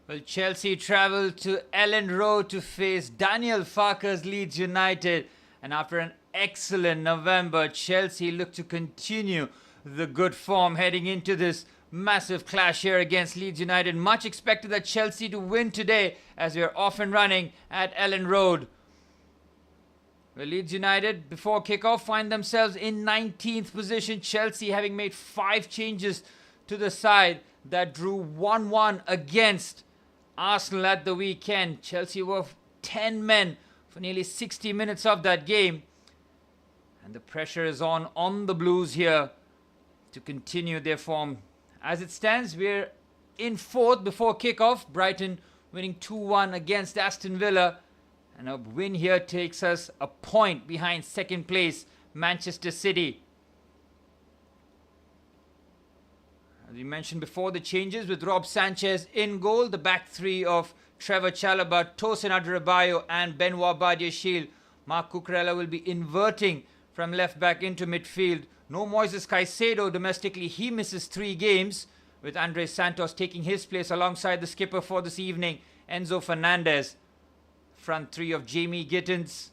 Well, Chelsea travelled to Ellen Road to face Daniel Farke's Leeds United. And after an excellent November, Chelsea look to continue the good form heading into this massive clash here against Leeds United. Much expected that Chelsea to win today as we are off and running at Ellen Road. Well, Leeds United, before kickoff, find themselves in 19th position. Chelsea having made 5 changes to the side that drew 1-1 against Arsenal at the weekend. Chelsea were 10 men for nearly 60 minutes of that game. And the pressure is on the Blues here to continue their form. As it stands, we're in 4th before kickoff. Brighton winning 2-1 against Aston Villa. And a win here takes us a point behind second place, Manchester City. As we mentioned before, the changes with Rob Sanchez in goal, the back three of Trevor Chalobah, Tosin Adarabioyo and Benoit Badiashile. Marc Cucurella will be inverting from left back into midfield. No Moises Caicedo domestically, he misses 3 games, with Andres Santos taking his place alongside the skipper for this evening, Enzo Fernandez. Front three of Jamie Gittins,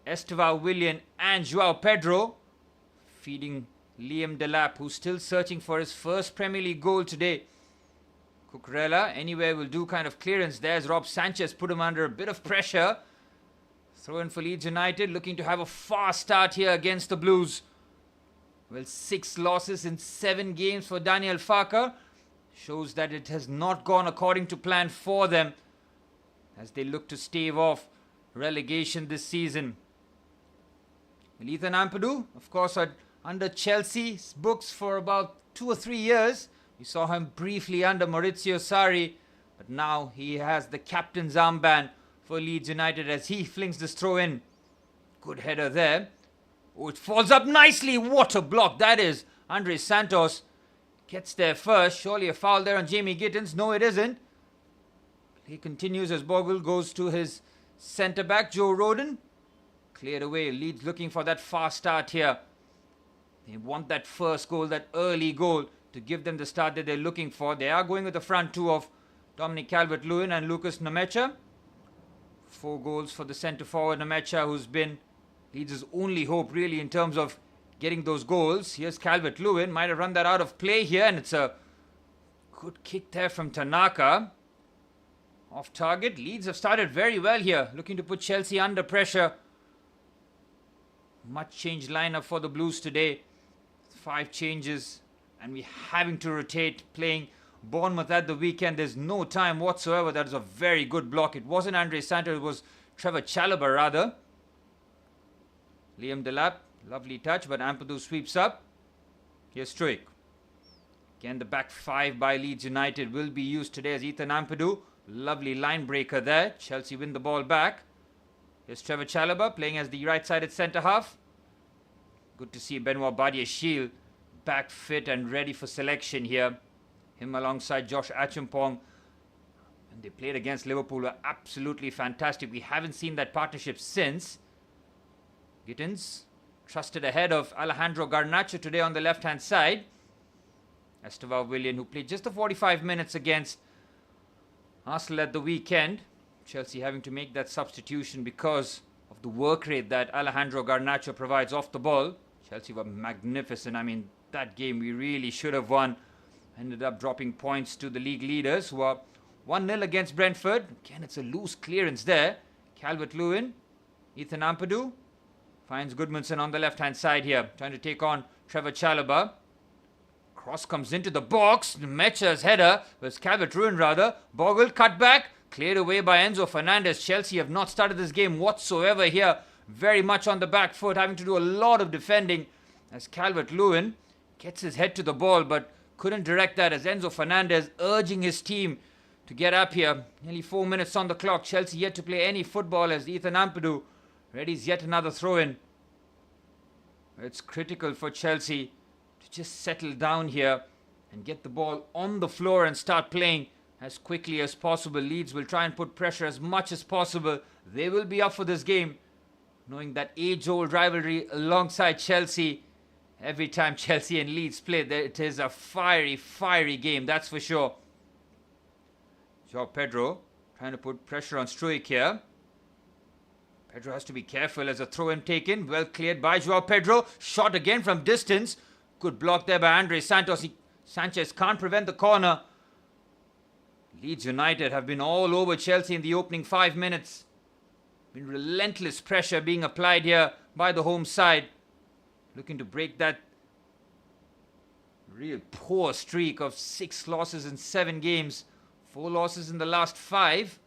Estevao Willian and Joao Pedro, feeding Liam Delap, who's still searching for his first Premier League goal today. Cucurella anywhere will do kind of clearance. There's Rob Sanchez, put him under a bit of pressure. Throw in for Leeds United, looking to have a fast start here against the Blues. Well, 6 losses in 7 games for Daniel Farke. Shows that it has not gone according to plan for them as they look to stave off relegation this season. Well, Ethan Ampadu, of course, are under Chelsea's books for about 2 or 3 years. We saw him briefly under Maurizio Sarri, but now he has the captain's armband for Leeds United as he flings this throw in. Good header there. Oh, it falls up nicely. What a block that is. Andres Santos gets there first. Surely a foul there on Jamie Gittins. No, it isn't. He continues as Bogle goes to his centre-back, Joe Rodon. Cleared away. Leeds looking for that fast start here. They want that first goal, that early goal, to give them the start that they're looking for. They are going with the front two of Dominic Calvert-Lewin and Lucas Nmecha. 4 goals for the centre-forward Nmecha, who's been Leeds' only hope, really, in terms of getting those goals. Here's Calvert-Lewin. Might have run that out of play here, and it's a good kick there from Tanaka. Off target. Leeds have started very well here, looking to put Chelsea under pressure. Much changed lineup for the Blues today. 5 changes, and we're having to rotate, playing Bournemouth at the weekend. There's no time whatsoever. That is a very good block. It wasn't Andre Santos, it was Trevor Chalobah rather. Liam Delap, lovely touch, but Ampadu sweeps up. Here's Struijk. Again, the back 5 by Leeds United will be used today as Ethan Ampadu. Lovely line breaker there. Chelsea win the ball back. Here's Trevor Chalobah playing as the right-sided centre-half. Good to see Benoit Badiashile back fit and ready for selection here. Him alongside Josh Acheampong. And they played against Liverpool were absolutely fantastic. We haven't seen that partnership since. Gittins trusted ahead of Alejandro Garnacho today on the left-hand side. Estevao Willian, who played just the 45 minutes against Arsenal at the weekend. Chelsea having to make that substitution because of the work rate that Alejandro Garnacho provides off the ball. Chelsea were magnificent. I mean, that game we really should have won. Ended up dropping points to the league leaders who are 1-0 against Brentford. Again, it's a loose clearance there. Calvert-Lewin, Ethan Ampadu finds Goodmanson on the left-hand side here, trying to take on Trevor Chalobah. Cross comes into the box. Nmecha's header was Calvert-Lewin rather. Bogle cut back, cleared away by Enzo Fernandez. Chelsea have not started this game whatsoever here. Very much on the back foot, having to do a lot of defending as Calvert-Lewin gets his head to the ball, but couldn't direct that as Enzo Fernandez urging his team to get up here. Nearly 4 minutes on the clock. Chelsea yet to play any football as Ethan Ampadu readies yet another throw-in. It's critical for Chelsea to just settle down here and get the ball on the floor and start playing as quickly as possible. Leeds will try and put pressure as much as possible. They will be up for this game, knowing that age-old rivalry alongside Chelsea. Every time Chelsea and Leeds play, it is a fiery, fiery game, that's for sure. Joao Pedro trying to put pressure on Struijk here. Pedro has to be careful as a throw-in taken. Well cleared by Joao Pedro. Shot again from distance. Good block there by Andre Santos. Sanchez can't prevent the corner. Leeds United have been all over Chelsea in the opening 5 minutes. Been relentless pressure being applied here by the home side. Looking to break that real poor streak of 6 losses in 7 games. 4 losses in the last 5.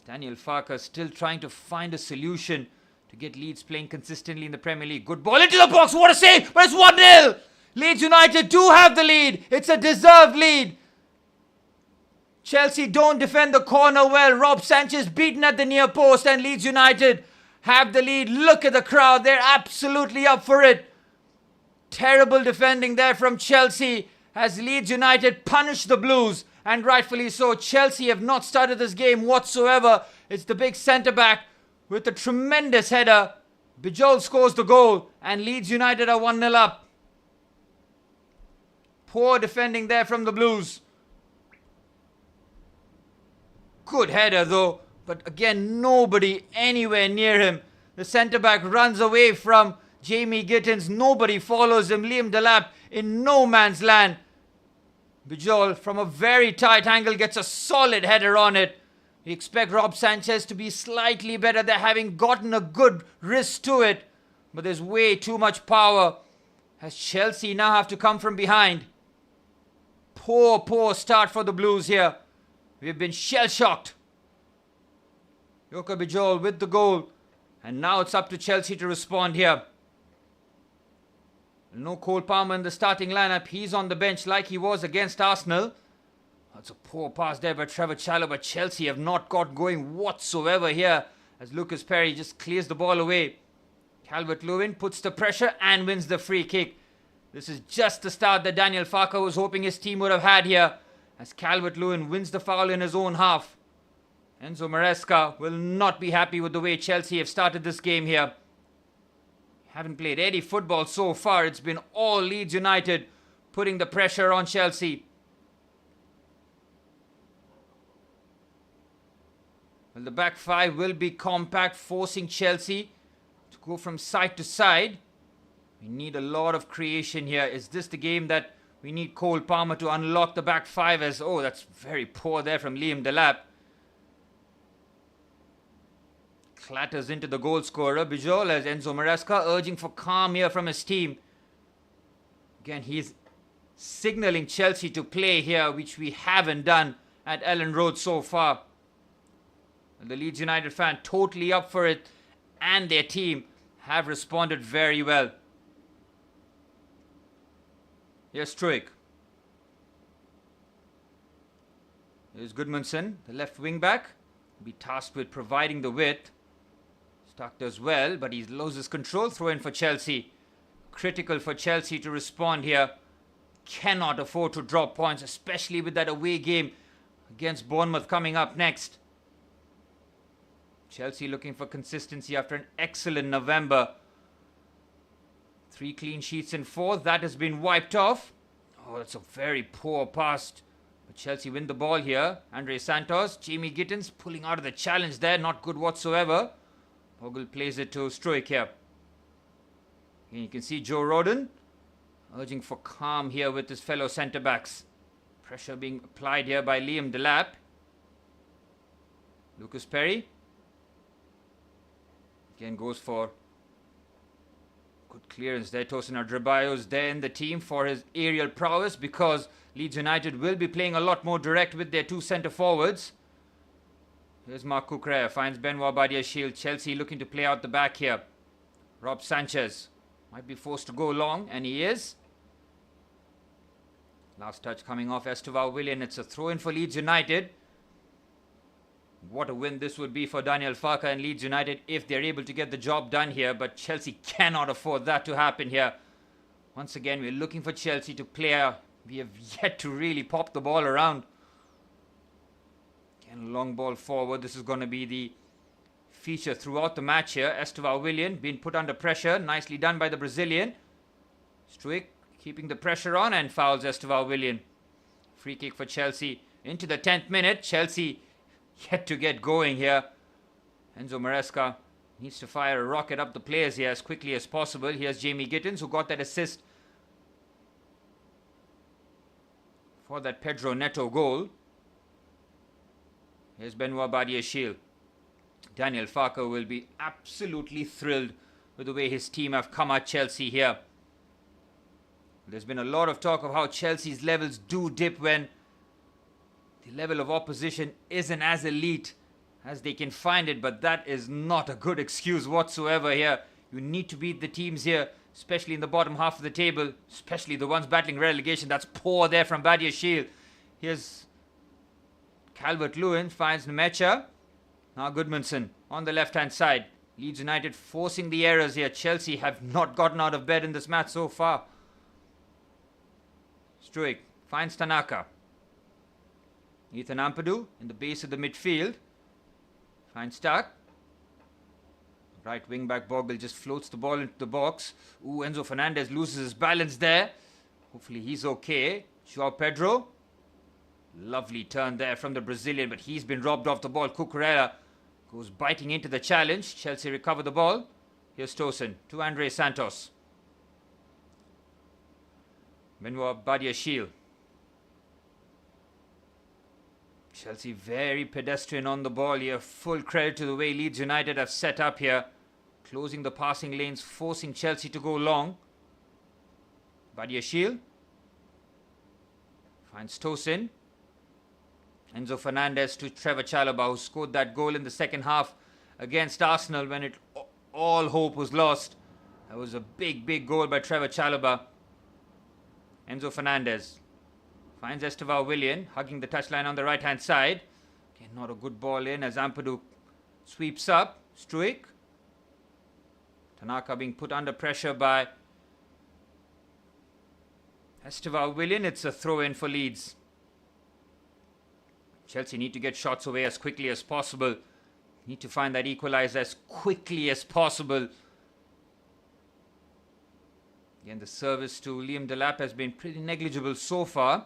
Daniel Farke still trying to find a solution to get Leeds playing consistently in the Premier League. Good ball into the box. What a save. But it's 1-0. Leeds United do have the lead. It's a deserved lead. Chelsea don't defend the corner well. Rob Sanchez beaten at the near post and Leeds United have the lead. Look at the crowd. They're absolutely up for it. Terrible defending there from Chelsea as Leeds United punish the Blues. And rightfully so. Chelsea have not started this game whatsoever. It's the big centre-back with a tremendous header. Bijol scores the goal and Leeds United are 1-0 up. Poor defending there from the Blues. Good header though, but again nobody anywhere near him. The centre-back runs away from Jamie Gittins. Nobody follows him. Liam Delap in no man's land. Bijol from a very tight angle gets a solid header on it. You expect Rob Sanchez to be slightly better. They're having gotten a good wrist to it. But there's way too much power as Chelsea now have to come from behind. Poor start for the Blues here. We've been shell-shocked. Joko Bijol with the goal. And now it's up to Chelsea to respond here. No Cole Palmer in the starting lineup. He's on the bench like he was against Arsenal. That's a poor pass there by Trevor Chalobah. Chelsea have not got going whatsoever here as Lucas Perry just clears the ball away. Calvert-Lewin puts the pressure and wins the free kick. This is just the start that Daniel Farke was hoping his team would have had here as Calvert-Lewin wins the foul in his own half. Enzo Maresca will not be happy with the way Chelsea have started this game here. Haven't played any football so far. It's been all Leeds United putting the pressure on Chelsea. Well, the back 5 will be compact, forcing Chelsea to go from side to side. We need a lot of creation here. Is this the game that we need Cole Palmer to unlock the back 5 as... Oh, that's very poor there from Liam Delap. Clatters into the goal scorer, Bijol, as Enzo Maresca urging for calm here from his team. Again, he's signalling Chelsea to play here, which we haven't done at Ellen Road so far. The Leeds United fan totally up for it and their team have responded very well. Here's Struijk. Here's Goodmanson, the left wing back. Be tasked with providing the width. Stark does well, but he loses control. Throw in for Chelsea. Critical for Chelsea to respond here. Cannot afford to drop points, especially with that away game against Bournemouth coming up next. Chelsea looking for consistency after an excellent November. 3 clean sheets in 4. That has been wiped off. Oh, that's a very poor pass. But Chelsea win the ball here. Andre Santos, Jamie Gittins pulling out of the challenge there. Not good whatsoever. Bogle plays it to Struijk here. And you can see Joe Rodon urging for calm here with his fellow centre-backs. Pressure being applied here by Liam Delap. Lucas Perry. Again goes for good clearance there. Tosin Adebayo's there in the team for his aerial prowess because Leeds United will be playing a lot more direct with their 2 centre-forwards. Here's Marc Cucurella, finds Benoit Badiashile. Chelsea looking to play out the back here. Rob Sanchez might be forced to go long, and he is. Last touch coming off Esteval Willian. It's a throw-in for Leeds United. What a win this would be for Daniel Farke and Leeds United if they're able to get the job done here. But Chelsea cannot afford that to happen here. Once again, we're looking for Chelsea to play. We have yet to really pop the ball around. Again, long ball forward. This is going to be the feature throughout the match here. Esteval Willian being put under pressure. Nicely done by the Brazilian. Struijk keeping the pressure on and fouls Esteval Willian. Free kick for Chelsea into the 10th minute. Chelsea yet to get going here. Enzo Maresca needs to fire a rocket up the players here as quickly as possible. Here's Jamie Gittins, who got that assist for that Pedro Neto goal. Here's Benoit Badiashile. Daniel Farker will be absolutely thrilled with the way his team have come at Chelsea here. There's been a lot of talk of how Chelsea's levels do dip when the level of opposition isn't as elite as they can find it, but that is not a good excuse whatsoever here. You need to beat the teams here, especially in the bottom half of the table, especially the ones battling relegation. That's poor there from Badiashile. Here's Calvert-Lewin, finds Nmecha. Now Goodmanson on the left-hand side. Leeds United forcing the errors here. Chelsea have not gotten out of bed in this match so far. Struijk finds Tanaka. Ethan Ampadu in the base of the midfield. Finds Stark. Right wing back Bogle just floats the ball into the box. Ooh, Enzo Fernandez loses his balance there. Hopefully he's okay. João Pedro. Lovely turn there from the Brazilian, but he's been robbed off the ball. Cucurella goes biting into the challenge. Chelsea recover the ball. Here's Tosin to Andre Santos. Benoit Badiashile. Chelsea very pedestrian on the ball here. Full credit to the way Leeds United have set up here. Closing the passing lanes, forcing Chelsea to go long. Badiashile finds Tosin. Enzo Fernandez to Trevor Chalobah, who scored that goal in the second half against Arsenal when all hope was lost. That was a big goal by Trevor Chalobah. Enzo Fernandez finds Estevao Willian, hugging the touchline on the right-hand side. Again, not a good ball in as Ampadu sweeps up. Struijk. Tanaka being put under pressure by Estevao Willian. It's a throw-in for Leeds. Chelsea need to get shots away as quickly as possible. Need to find that equalizer as quickly as possible. Again, the service to Liam Delap has been pretty negligible so far.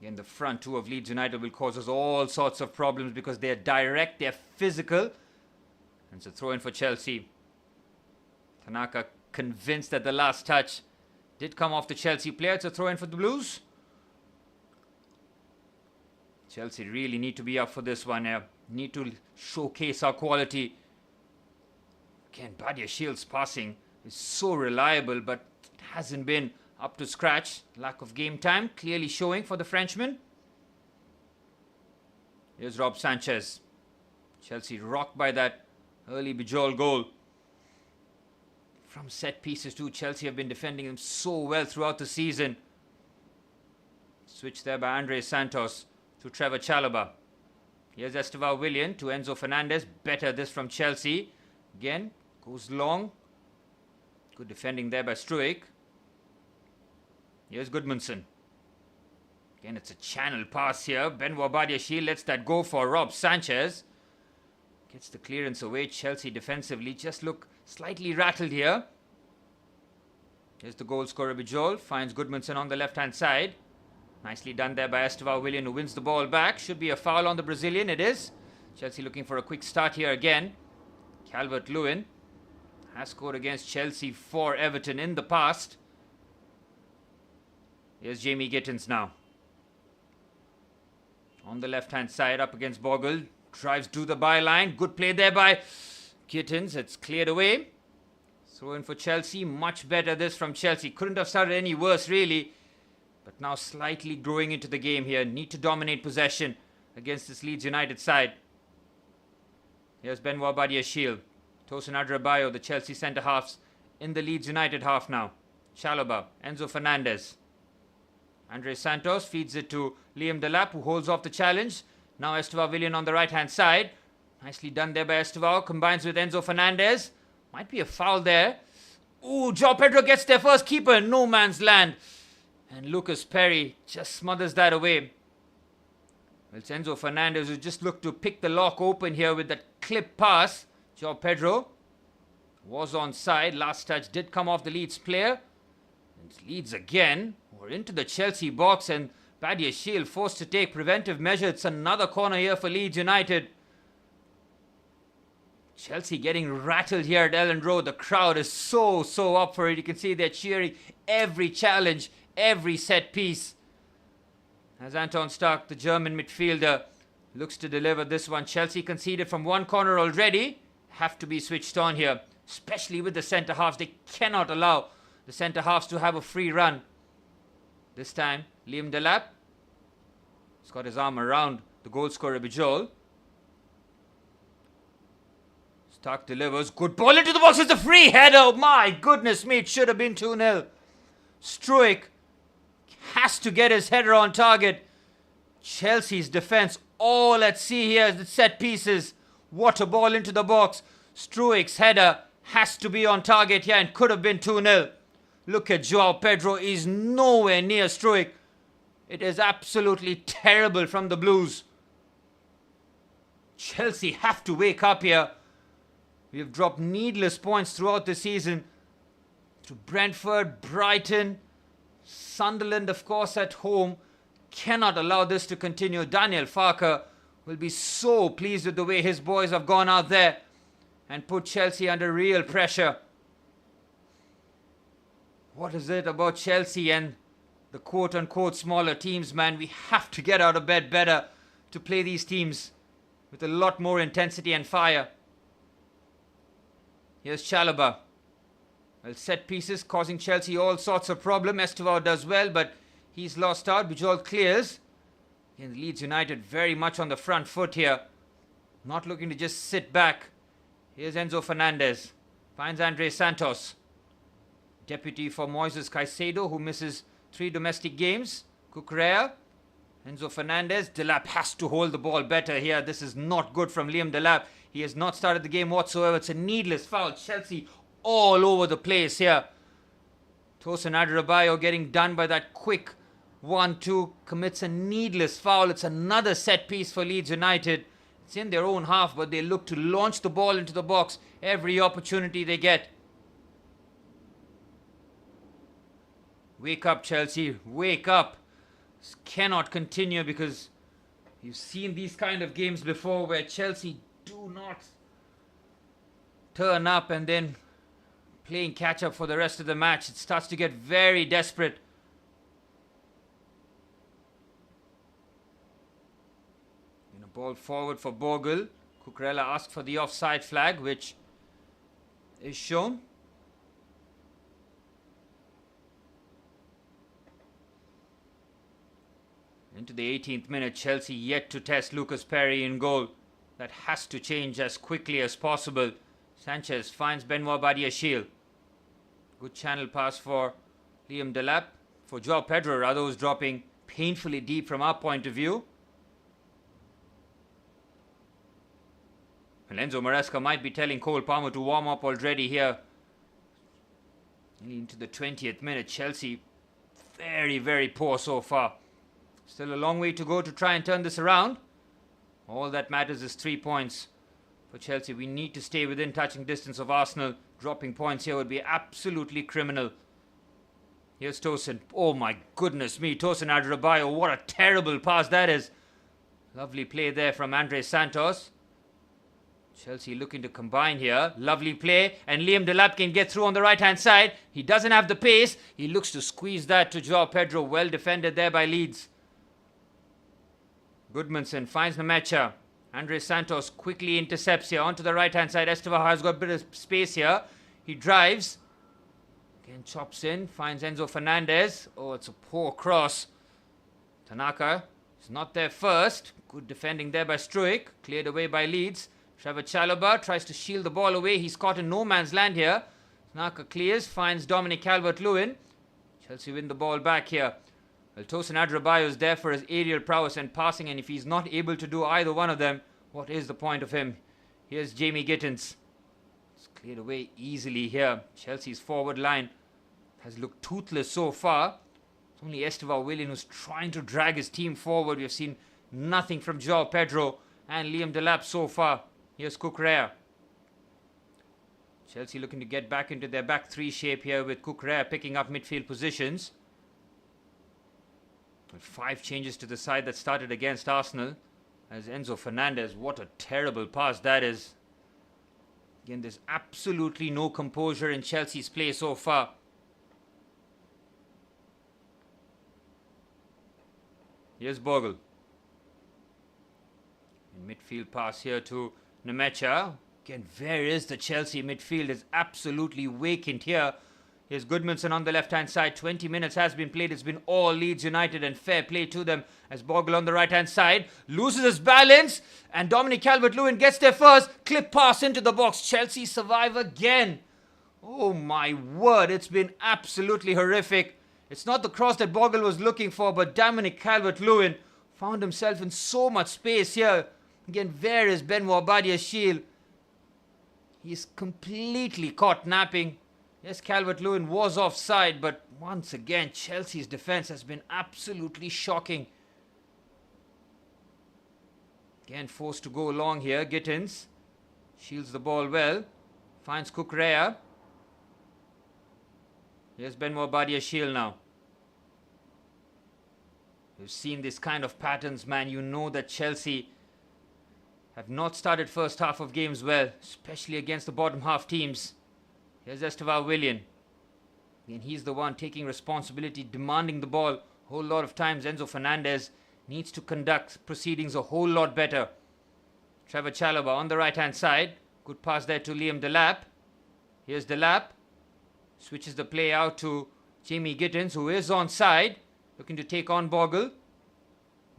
Again, the front two of Leeds United will cause us all sorts of problems because they're direct, they're physical. And it's a throw-in for Chelsea. Tanaka convinced that the last touch did come off the Chelsea player. It's a throw-in for the Blues. Chelsea really need to be up for this one here. Need to showcase our quality. Again, Badiashile's passing is so reliable, but it hasn't been up to scratch. Lack of game time clearly showing for the Frenchman. Here's Rob Sanchez. Chelsea rocked by that early Bijol goal. From set pieces too, Chelsea have been defending them so well throughout the season. Switch there by Andre Santos to Trevor Chalobah. Here's Estevao Willian to Enzo Fernandez. Better this from Chelsea. Again, goes long. Good defending there by Struijk. Here's Goodmanson. Again, it's a channel pass here. Benoit Badiashile lets that go for Rob Sanchez. Gets the clearance away. Chelsea defensively just look slightly rattled here. Here's the goal scorer Bijol. Finds Goodmanson on the left-hand side. Nicely done there by Estevao Willian, who wins the ball back. Should be a foul on the Brazilian. It is. Chelsea looking for a quick start here again. Calvert-Lewin has scored against Chelsea for Everton in the past. Here's Jamie Gittins now. On the left-hand side, up against Bogle. Drives to the byline. Good play there by Gittins. It's cleared away. Throw in for Chelsea. Much better this from Chelsea. Couldn't have started any worse, really. But now slightly growing into the game here. Need to dominate possession against this Leeds United side. Here's Benoit Badiashile. Tosin Adrabayo, the Chelsea centre-halves, in the Leeds United half now. Chalobah, Enzo Fernandez. Andre Santos feeds it to Liam Delap, who holds off the challenge. Now Estevao Willian on the right-hand side. Nicely done there by Estevao. Combines with Enzo Fernandez. Might be a foul there. Ooh, João Pedro gets there first. Keeper in no man's land. And Lucas Perry just smothers that away. Well, it's Enzo Fernandez who just looked to pick the lock open here with that clip pass. João Pedro was onside. Last touch did come off the Leeds player. And Leeds again. We're into the Chelsea box and Badiashile forced to take preventive measures. It's another corner here for Leeds United. Chelsea getting rattled here at Ellen Road. The crowd is so up for it. You can see they're cheering every challenge, every set piece. As Anton Stark, the German midfielder, looks to deliver this one. Chelsea conceded from one corner already. Have to be switched on here, especially with the centre-halves. They cannot allow the centre-halves to have a free run. This time, Liam Delap has got his arm around the goal scorer Bijol. Stark delivers. Good ball into the box. It's a free header. My goodness me. It should have been 2-0. Struijk has to get his header on target. Chelsea's defence all at sea here. The set pieces. What a ball into the box. Struijk's header has to be on target here and could have been 2-0. Look at Joao Pedro. He's nowhere near Struijk. It is absolutely terrible from the Blues. Chelsea have to wake up here. We have dropped needless points throughout the season to Brentford, Brighton, Sunderland, of course, at home. Cannot allow this to continue. Daniel Farke will be so pleased with the way his boys have gone out there and put Chelsea under real pressure. What is it about Chelsea and the quote-unquote smaller teams, man? We have to get out of bed better to play these teams with a lot more intensity and fire. Here's Chalobah. Well, set pieces causing Chelsea all sorts of problem. Estevao does well, but he's lost out. Bijol clears. And Leeds United very much on the front foot here. Not looking to just sit back. Here's Enzo Fernandez. Finds Andre Santos. Deputy for Moises Caicedo, who misses 3 domestic games. Cucurella. Enzo Fernandez. Delap has to hold the ball better here. This is not good from Liam Delap. He has not started the game whatsoever. It's a needless foul. Chelsea all over the place here. Tosin Adarabioyo getting done by that quick 1-2. Commits a needless foul. It's another set piece for Leeds United. It's in their own half, but they look to launch the ball into the box every opportunity they get. Wake up, Chelsea. Wake up. This cannot continue because you've seen these kind of games before where Chelsea do not turn up and then playing catch up for the rest of the match. It starts to get very desperate. And a ball forward for Bogle. Cucurella asks for the offside flag, which is shown. Into the 18th minute, Chelsea yet to test Lucas Perry in goal. That has to change as quickly as possible. Sanchez finds Benoit Badiashile. Good channel pass for Liam Delap. For Joao Pedro, rather, who's dropping painfully deep from our point of view. And Enzo Maresca might be telling Cole Palmer to warm up already here. Into the 20th minute, Chelsea very poor so far. Still a long way to go to try and turn this around. All that matters is 3 points for Chelsea. We need to stay within touching distance of Arsenal. Dropping points here would be absolutely criminal. Here's Tosin. Oh my goodness me. Tosin Adarabioyo. What a terrible pass that is. Lovely play there from Andre Santos. Chelsea looking to combine here. Lovely play. And Liam Delap can get through on the right hand side. He doesn't have the pace. He looks to squeeze that to Joao Pedro. Well defended there by Leeds. Goodmanson finds Nemecha. Andre Santos quickly intercepts here onto the right hand side. Estevao has got a bit of space here. He drives. Again chops in. Finds Enzo Fernandez. Oh, it's a poor cross. Tanaka is not there first. Good defending there by Struijk. Cleared away by Leeds. Trevor Chalobah tries to shield the ball away. He's caught in no man's land here. Tanaka clears. Finds Dominic Calvert-Lewin. Chelsea win the ball back here. Well, Tosin Adarabioyo is there for his aerial prowess and passing, and if he's not able to do either one of them, what is the point of him? Here's Jamie Gittins. It's cleared away easily here. Chelsea's forward line has looked toothless so far. It's only Estevao Willian who's trying to drag his team forward. We've seen nothing from Joao Pedro and Liam Delap so far. Here's Cucurella. Chelsea looking to get back into their back three shape here with Cucurella picking up midfield positions. With 5 changes to the side that started against Arsenal. As Enzo Fernandez, what a terrible pass that is. Again, there's absolutely no composure in Chelsea's play so far. Here's Bogle. In midfield pass here to Nemecha. Again, where is the Chelsea midfield? Is absolutely vacant here. Here's Goodmanson on the left-hand side. 20 minutes has been played. It's been all Leeds United, and fair play to them. As Bogle on the right-hand side loses his balance, and Dominic Calvert-Lewin gets there first. Clip pass into the box. Chelsea survive again. Oh my word, it's been absolutely horrific. It's not the cross that Bogle was looking for, but Dominic Calvert-Lewin found himself in so much space here. Again, where is Benoit Badiashile? He's completely caught napping. Yes, Calvert-Lewin was offside, but once again, Chelsea's defense has been absolutely shocking. Again, forced to go long here. Gittins shields the ball well. Finds Kukurea. Here's Benoit Badiashile now. You've seen this kind of patterns, man. You know that Chelsea have not started first half of games well, especially against the bottom half teams. Here's Estevan Willian. And he's the one taking responsibility, demanding the ball a whole lot of times. Enzo Fernandez needs to conduct proceedings a whole lot better. Trevor Chalobah on the right-hand side. Good pass there to Liam Delap. Here's Delap. Switches the play out to Jamie Gittins, who is onside. Looking to take on Bogle.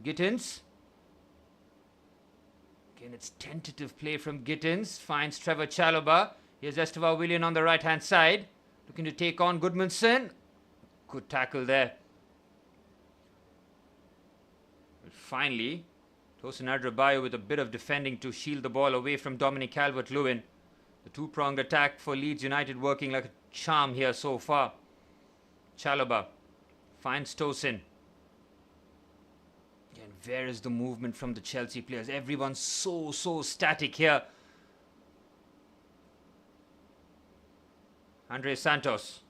Gittins. Again, it's tentative play from Gittins. Finds Trevor Chalobah. Here's Estevan Willian on the right-hand side. Looking to take on Goodmanson. Good tackle there. But finally, Tosin Adrabayo with a bit of defending to shield the ball away from Dominic Calvert-Lewin. The two-pronged attack for Leeds United working like a charm here so far. Chalobah finds Tosin. And where is the movement from the Chelsea players? Everyone's so static here. Andre Santos.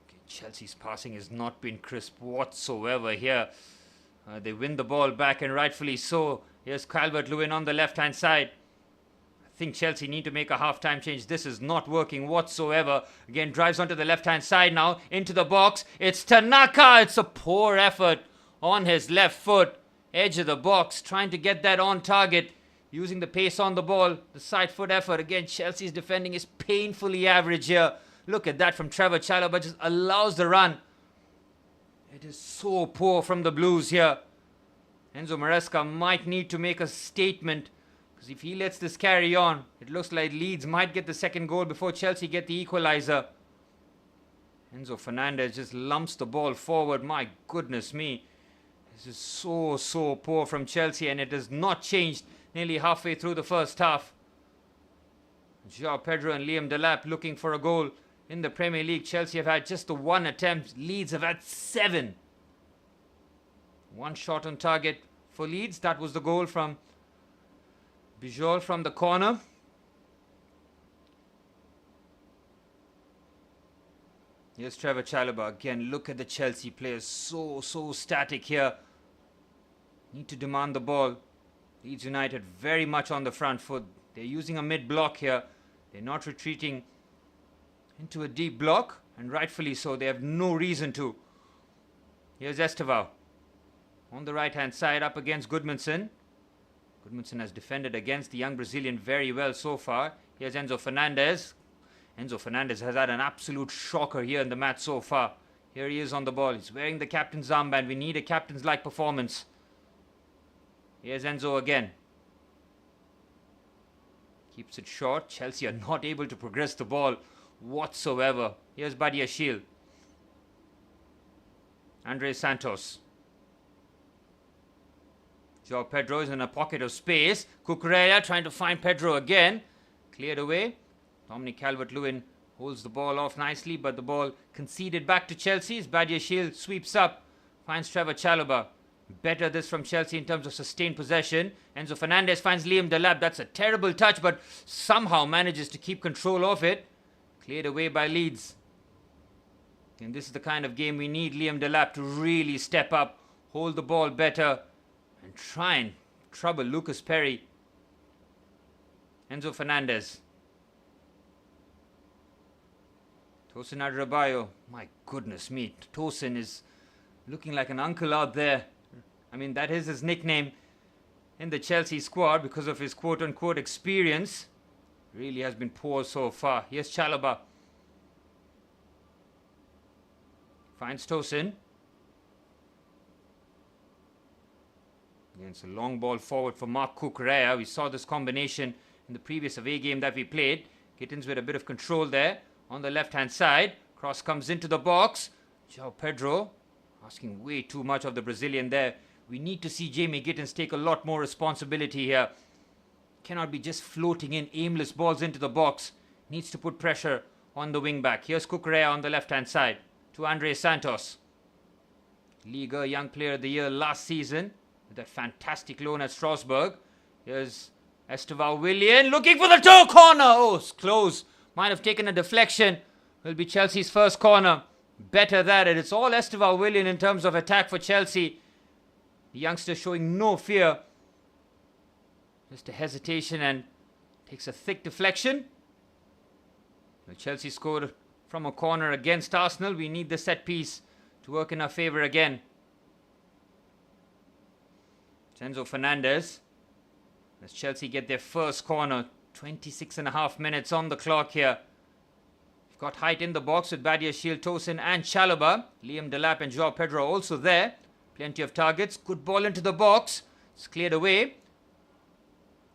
Okay, Chelsea's passing has not been crisp whatsoever here. They win the ball back, and rightfully so. Here's Calvert-Lewin on the left-hand side. I think Chelsea need to make a half-time change. This is not working whatsoever. Again, drives onto the left-hand side now. Into the box. It's Tanaka. It's a poor effort on his left foot. Edge of the box. Trying to get that on target. Using the pace on the ball, the side foot effort. Again, Chelsea's defending is painfully average here. Look at that from Trevor Chalobah, just allows the run. It is so poor from the Blues here. Enzo Maresca might need to make a statement, because if he lets this carry on, it looks like Leeds might get the second goal before Chelsea get the equaliser. Enzo Fernandez just lumps the ball forward. My goodness me. This is so poor from Chelsea, and it has not changed nearly halfway through the first half. João Pedro and Liam Delap looking for a goal in the Premier League. Chelsea have had just the one attempt. Leeds have had 7. One shot on target for Leeds. That was the goal from Bijol from the corner. Here's Trevor Chalobah. Again, look at the Chelsea players. So static here. Need to demand the ball. Leeds United very much on the front foot. They're using a mid-block here. They're not retreating into a deep block, and rightfully so. They have no reason to. Here's Estevao on the right-hand side up against Goodmanson. Goodmanson has defended against the young Brazilian very well so far. Here's Enzo Fernandez. Enzo Fernandez has had an absolute shocker here in the match so far. Here he is on the ball. He's wearing the captain's armband. We need a captain's-like performance. Here's Enzo again. Keeps it short. Chelsea are not able to progress the ball whatsoever. Here's Badiashile. Andre Santos. João Pedro is in a pocket of space. Kukurea trying to find Pedro again. Cleared away. Dominic Calvert-Lewin holds the ball off nicely, but the ball conceded back to Chelsea. Badiashile sweeps up. Finds Trevor Chalobah. Better this from Chelsea in terms of sustained possession. Enzo Fernandez finds Liam Delap. That's a terrible touch, but somehow manages to keep control of it. Cleared away by Leeds. And this is the kind of game we need Liam Delap to really step up, hold the ball better, and try and trouble Lucas Perry. Enzo Fernandez. Tosin Adarabioyo. My goodness me. Tosin is looking like an uncle out there. I mean, that is his nickname in the Chelsea squad because of his quote-unquote experience. Really has been poor so far. Here's Chalobah. Finds Tosin. Again, it's a long ball forward for Mark Cucurella. We saw this combination in the previous away game that we played. Gittins with a bit of control there on the left-hand side. Cross comes into the box. João Pedro asking way too much of the Brazilian there. We need to see Jamie Gittins take a lot more responsibility here. Cannot be just floating in aimless balls into the box. Needs to put pressure on the wing-back. Here's Cucurella on the left-hand side to Andre Santos. Liga Young Player of the Year last season with that fantastic loan at Strasbourg. Here's Estevão Willian looking for the toe corner. Oh, it's close. Might have taken a deflection. Will be Chelsea's first corner. Better that. And it's all Estevão Willian in terms of attack for Chelsea. The youngster showing no fear. Just a hesitation and takes a thick deflection. Chelsea scored from a corner against Arsenal. We need the set piece to work in our favour again. Enzo Fernandez. As Chelsea get their first corner. 26.5 minutes on the clock here. We've got height in the box with Badiashile, Tosin and Chalobah. Liam Delap and João Pedro also there. Plenty of targets. Good ball into the box. It's cleared away.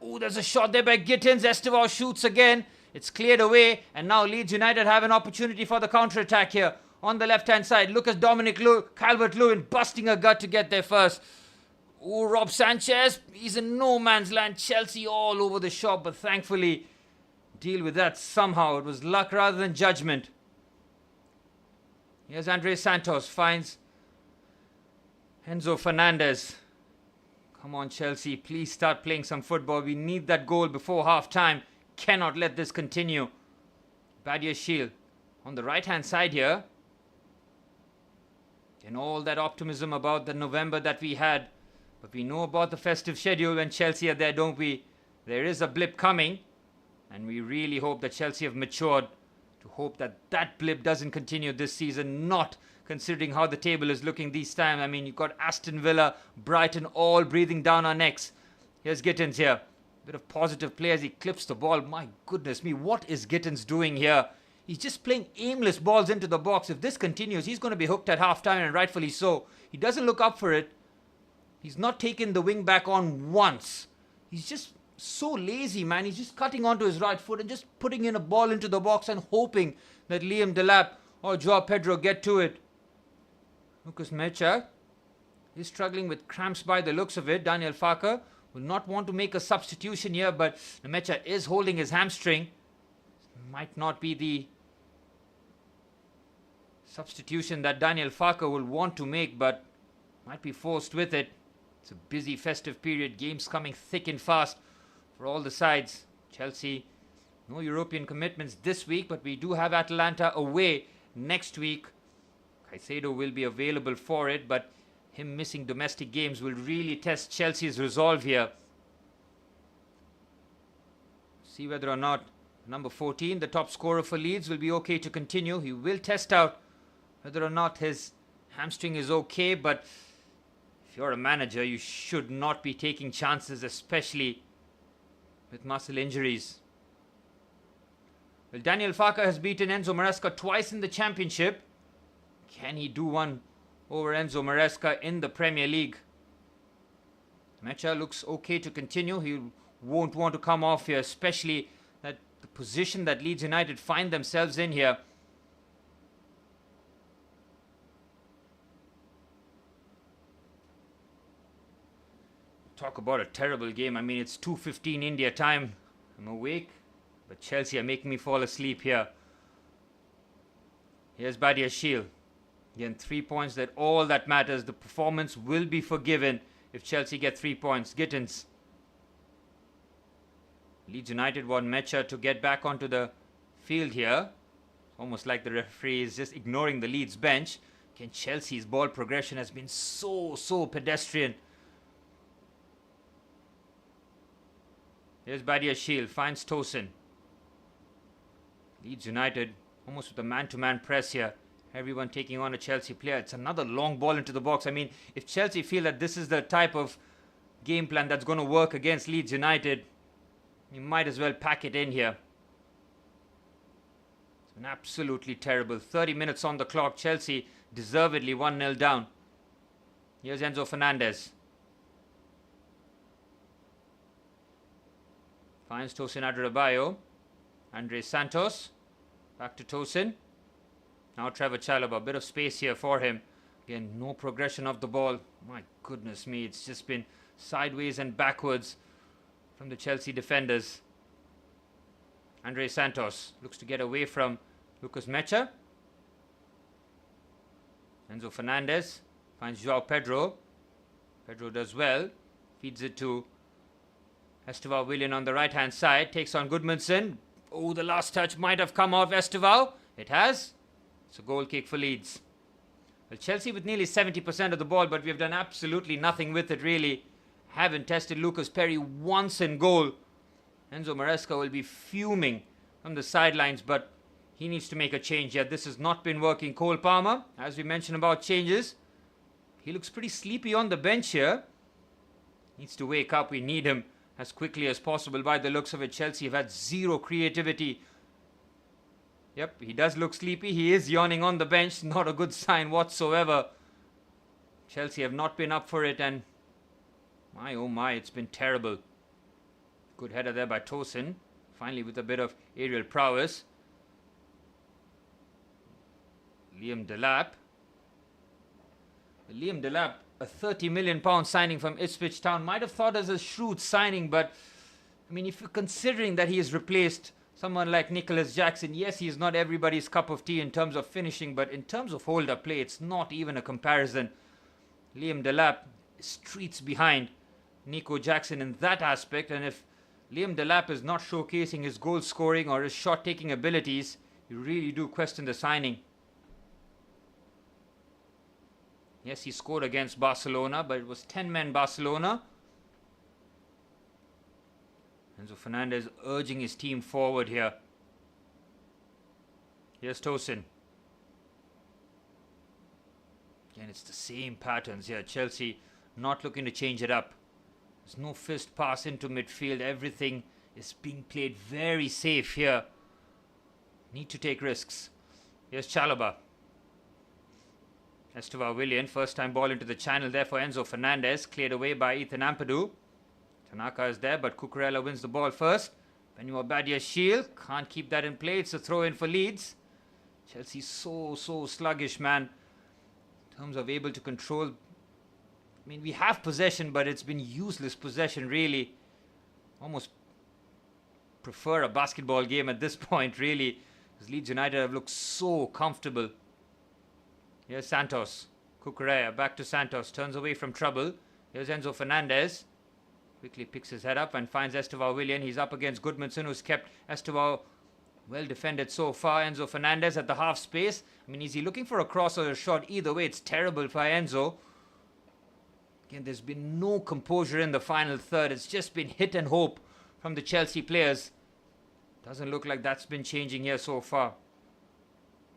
Oh, there's a shot there by Gittins. Estevão shoots again. It's cleared away. And now Leeds United have an opportunity for the counter-attack here. On the left-hand side, Lucas Calvert-Lewin busting a gut to get there first. Oh, Rob Sanchez. He's in no man's land. Chelsea all over the shop. But thankfully, deal with that somehow. It was luck rather than judgment. Here's Andre Santos. Finds Enzo Fernandez. Come on, Chelsea. Please start playing some football. We need that goal before half-time. Cannot let this continue. Badiashile on the right-hand side here. And all that optimism about the November that we had. But we know about the festive schedule when Chelsea are there, don't we? There is a blip coming. And we really hope that Chelsea have matured to hope that that blip doesn't continue this season. Not considering how the table is looking this time. I mean, you've got Aston Villa, Brighton all breathing down our necks. Here's Gittins here. Bit of positive play as he clips the ball. My goodness me, what is Gittins doing here? He's just playing aimless balls into the box. If this continues, he's going to be hooked at half-time, and rightfully so. He doesn't look up for it. He's not taken the wing back on once. He's just so lazy, man. He's just cutting onto his right foot and just putting in a ball into the box and hoping that Liam Delap or João Pedro get to it. Lucas Mecha is struggling with cramps by the looks of it. Daniel Farke will not want to make a substitution here, but Mecha is holding his hamstring. Might not be the substitution that Daniel Farke will want to make, but might be forced with it. It's a busy festive period. Games coming thick and fast for all the sides. Chelsea, no European commitments this week, but we do have Atalanta away next week. Caicedo will be available for it, but him missing domestic games will really test Chelsea's resolve here. See whether or not number 14, the top scorer for Leeds, will be okay to continue. He will test out whether or not his hamstring is okay, but if you're a manager, you should not be taking chances, especially with muscle injuries. Well, Daniel Farke has beaten Enzo Maresca twice in the Championship. Can he do one over Enzo Maresca in the Premier League? Mecha looks okay to continue. He won't want to come off here, especially that the position that Leeds United find themselves in here. Talk about a terrible game. I mean, it's 2:15 India time. I'm awake, but Chelsea are making me fall asleep here. Here's Badiashile. Again, 3 points, that all that matters. The performance will be forgiven if Chelsea get 3 points. Gittins. Leeds United want Mecha to get back onto the field here. almost like the referee is just ignoring the Leeds bench. Again, Chelsea's ball progression has been so pedestrian. Here's Badiashile, finds Tosin. Leeds United almost with a man-to-man press here. Everyone taking on a Chelsea player. It's another long ball into the box. I mean, if Chelsea feel that this is the type of game plan that's going to work against Leeds United, you might as well pack it in here. It's been absolutely terrible. 30 minutes on the clock. Chelsea deservedly 1-0 down. Here's Enzo Fernandez. Finds Tosin Adarabioyo. Andre Santos. Back to Tosin. Now Trevor Chalobah. Bit of space here for him. Again, no progression of the ball. My goodness me. It's just been sideways and backwards from the Chelsea defenders. Andre Santos looks to get away from Lucas Mecha. Enzo Fernandez finds Joao Pedro. Pedro does well. Feeds it to Esteval Willian on the right hand side. Takes on Goodmanson. Oh, the last touch might have come off Esteval. It has. It's a goal kick for Leeds. Well, Chelsea with nearly 70% of the ball, but we've done absolutely nothing with it really. Haven't tested Lucas Perry once in goal. Enzo Maresca will be fuming on the sidelines, but he needs to make a change here. This has not been working. Cole Palmer, as we mentioned about changes, he looks pretty sleepy on the bench here. Needs to wake up. We need him as quickly as possible. By the looks of it, Chelsea have had zero creativity. Yep, he does look sleepy. He is yawning on the bench. Not a good sign whatsoever. Chelsea have not been up for it, and my oh my, it's been terrible. Good header there by Tosin. Finally with a bit of aerial prowess. Liam Delap. Liam Delap, a £30 million signing from Ipswich Town. Might have thought as a shrewd signing, but I mean, if you're considering that he has replaced someone like Nicholas Jackson, yes, he is not everybody's cup of tea in terms of finishing, but in terms of hold-up play, it's not even a comparison. Liam Delap streets behind Nico Jackson in that aspect, and if Liam Delap is not showcasing his goal scoring or his shot taking abilities, you really do question the signing. Yes, he scored against Barcelona, but it was 10-man Barcelona. Enzo Fernandez urging his team forward here. Here's Tosin. Again, it's the same patterns here. Chelsea not looking to change it up. There's no fist pass into midfield. Everything is being played very safe here. Need to take risks. Here's Chalobah. Esteval Willian, first time ball into the channel there for Enzo Fernandez. Cleared away by Ethan Ampadu. Tanaka is there, but Cucurella wins the ball first. Benoit Badiashile can't keep that in play. It's a throw in for Leeds. Chelsea's so sluggish, man. In terms of able to control. I mean, we have possession, but it's been useless possession, really. Almost prefer a basketball game at this point, really. Because Leeds United have looked so comfortable. Here's Santos. Cucurella back to Santos. Turns away from trouble. Here's Enzo Fernandez. Quickly picks his head up and finds Esteval Willian. He's up against Goodmanson, who's kept Esteval well defended so far. Enzo Fernandez at the half space. I mean, is he looking for a cross or a shot? Either way, it's terrible for Enzo. Again, there's been no composure in the final third. It's just been hit and hope from the Chelsea players. Doesn't look like that's been changing here so far.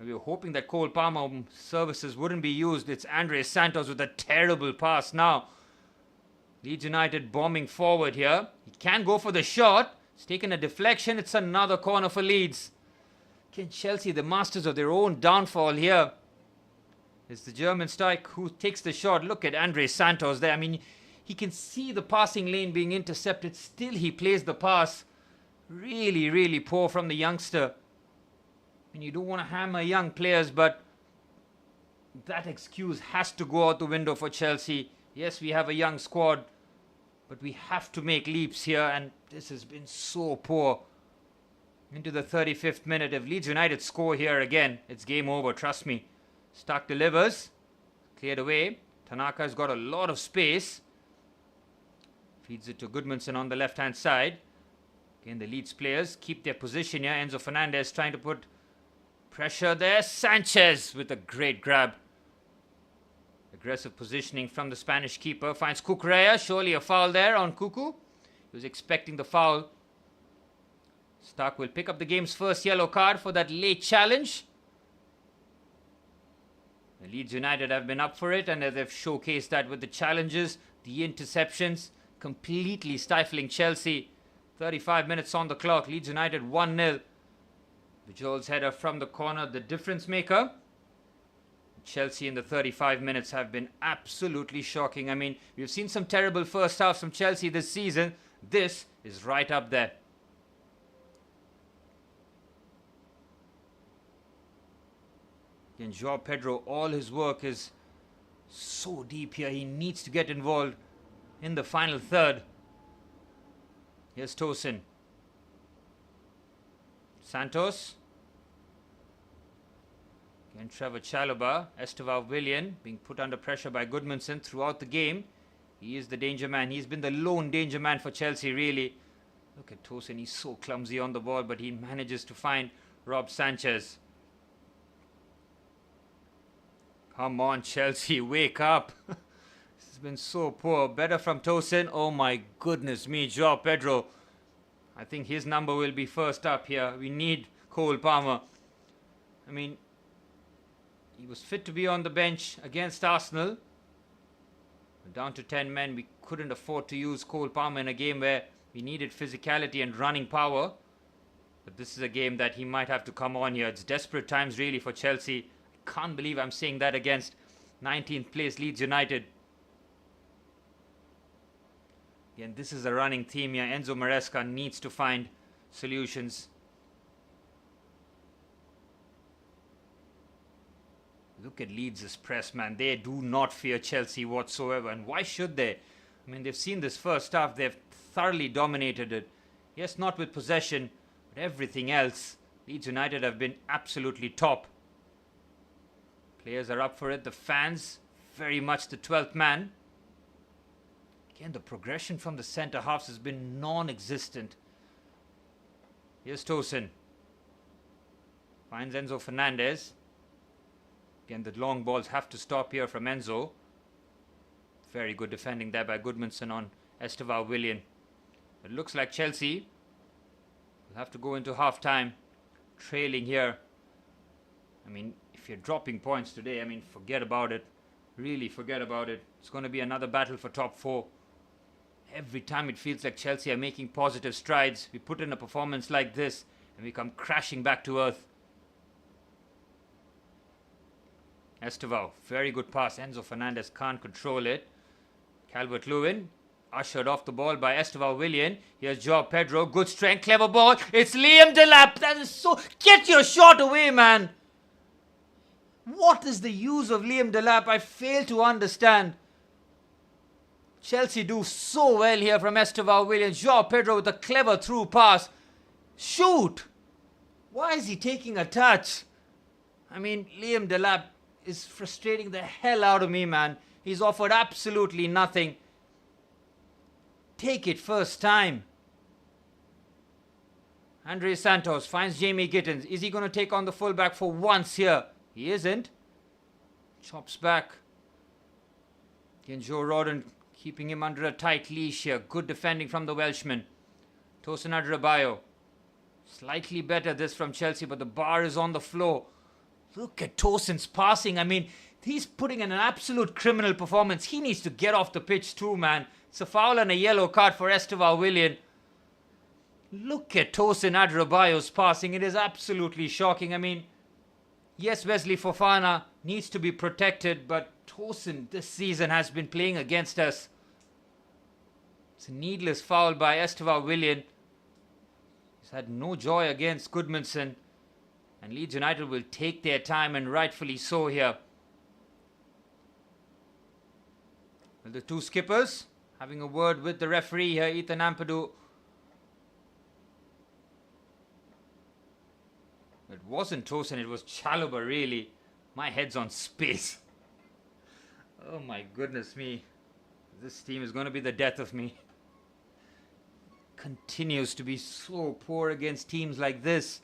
We were hoping that Cole Palmer services wouldn't be used. It's Andre Santos with a terrible pass now. Leeds United bombing forward here. He can go for the shot. It's taken a deflection. It's another corner for Leeds. Can Chelsea, the masters of their own downfall here. It's the German strike who takes the shot. Look at Andre Santos there. I mean, he can see the passing lane being intercepted. Still, he plays the pass. Really poor from the youngster. And you don't want to hammer young players, but that excuse has to go out the window for Chelsea. Yes, we have a young squad, but we have to make leaps here, and this has been so poor. Into the 35th minute. If Leeds United score here again, it's game over, trust me. Stark delivers. Cleared away. Tanaka's got a lot of space. Feeds it to Goodmanson on the left-hand side. Again, the Leeds players keep their position here. Enzo Fernandez trying to put Pressure there. Sanchez with a great grab. Aggressive positioning from the Spanish keeper. Finds Cucurella. Surely a foul there on Cucu. He was expecting the foul. Stark will pick up the game's first yellow card for that late challenge. The Leeds United have been up for it, and they've showcased that with the challenges, the interceptions, completely stifling Chelsea. 35 minutes on the clock. Leeds United 1-0. Joel's header from the corner, the difference maker. Chelsea in the 35 minutes have been absolutely shocking. I mean, we've seen some terrible first halves from Chelsea this season. This is right up there. Again, João Pedro, all his work is so deep here. He needs to get involved in the final third. Here's Tosin. Santos. Again, Trevor Chalobah. Estevao Willian being put under pressure by Goodmanson throughout the game. He is the danger man. He's been the lone danger man for Chelsea, really. Look at Tosin. He's so clumsy on the ball, but he manages to find Rob Sanchez. Come on, Chelsea, wake up. This has been so poor. Better from Tosin. Oh my goodness me, João Pedro. I think his number will be first up here. We need Cole Palmer. I mean, he was fit to be on the bench against Arsenal. We're down to 10 men. We couldn't afford to use Cole Palmer in a game where we needed physicality and running power. But this is a game that he might have to come on here. It's desperate times really for Chelsea. Can't believe I'm saying that against 19th place Leeds United. Again, this is a running theme here. Enzo Maresca needs to find solutions. Look at Leeds' press, man. They do not fear Chelsea whatsoever. And why should they? I mean, they've seen this first half. They've thoroughly dominated it. Yes, not with possession, but everything else. Leeds United have been absolutely top. Players are up for it. The fans, very much the 12th man. Again, the progression from the centre halves has been non-existent. Here's Tosin. Finds Enzo Fernandez. Again, the long balls have to stop here from Enzo. Very good defending there by Goodmanson on Estevao Willian. It looks like Chelsea will have to go into half-time trailing here. I mean, if you're dropping points today, I mean, forget about it. Really forget about it. It's going to be another battle for top 4. Every time it feels like Chelsea are making positive strides, we put in a performance like this and we come crashing back to earth. Estevao, very good pass. Enzo Fernandez can't control it. Calvert-Lewin ushered off the ball by Estevao Willian. Here's João Pedro. Good strength, clever ball. It's Liam Delap. That is so... Get your shot away, man. What is the use of Liam Delap? I fail to understand. Chelsea do so well here from Estevao Willian. João Pedro with a clever through pass. Shoot! Why is he taking a touch? I mean, Liam Delap is frustrating the hell out of me, man. He's offered absolutely nothing. Take it first time. Andre Santos finds Jamie Gittins. Is he going to take on the fullback for once here? He isn't. Chops back. Again, Joe Rodon keeping him under a tight leash here. Good defending from the Welshman. Tosin Adrabayo. Slightly better this from Chelsea, but the bar is on the floor. Look at Tosin's passing. I mean, he's putting in an absolute criminal performance. He needs to get off the pitch too, man. It's a foul and a yellow card for Estevao Willian. Look at Tosin Adrabayo's passing. It is absolutely shocking. I mean, yes, Wesley Fofana needs to be protected, but Tosin this season has been playing against us. It's a needless foul by Estevao Willian. He's had no joy against Goodmanson. And Leeds United will take their time, and rightfully so here. Well, the two skippers having a word with the referee here, Ethan Ampadu. It wasn't Tosin, it was Chalobah, really. My head's on space. Oh my goodness me. This team is going to be the death of me. Continues to be so poor against teams like this.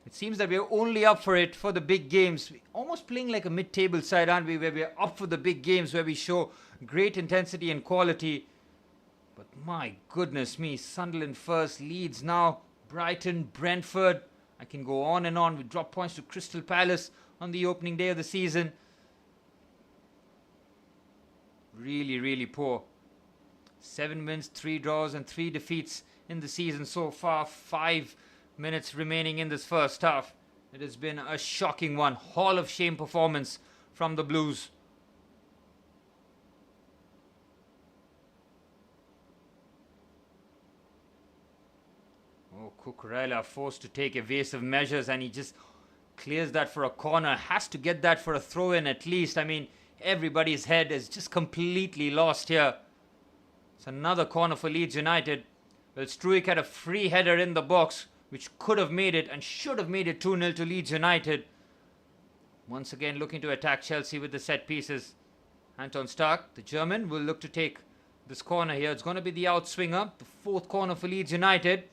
It seems that we're only up for it for the big games. We're almost playing like a mid-table side, aren't we? Where we're up for the big games, where we show great intensity and quality. But my goodness me, Sunderland first, Leeds now, Brighton, Brentford. I can go on and on. We drop points to Crystal Palace on the opening day of the season. Really, really poor. 7 wins, 3 draws and 3 defeats in the season so far. 5 minutes remaining in this first half. It has been a shocking one. Hall of Shame performance from the Blues. Oh, Cucurella forced to take evasive measures, and he just clears that for a corner. Has to get that for a throw-in at least. I mean, everybody's head is just completely lost here. It's another corner for Leeds United. Well, Struijk had a free header in the box, which could have made it and should have made it 2-0 to Leeds United. Once again looking to attack Chelsea with the set pieces. Anton Stark, the German, will look to take this corner here. It's going to be the outswinger, the 4th corner for Leeds United.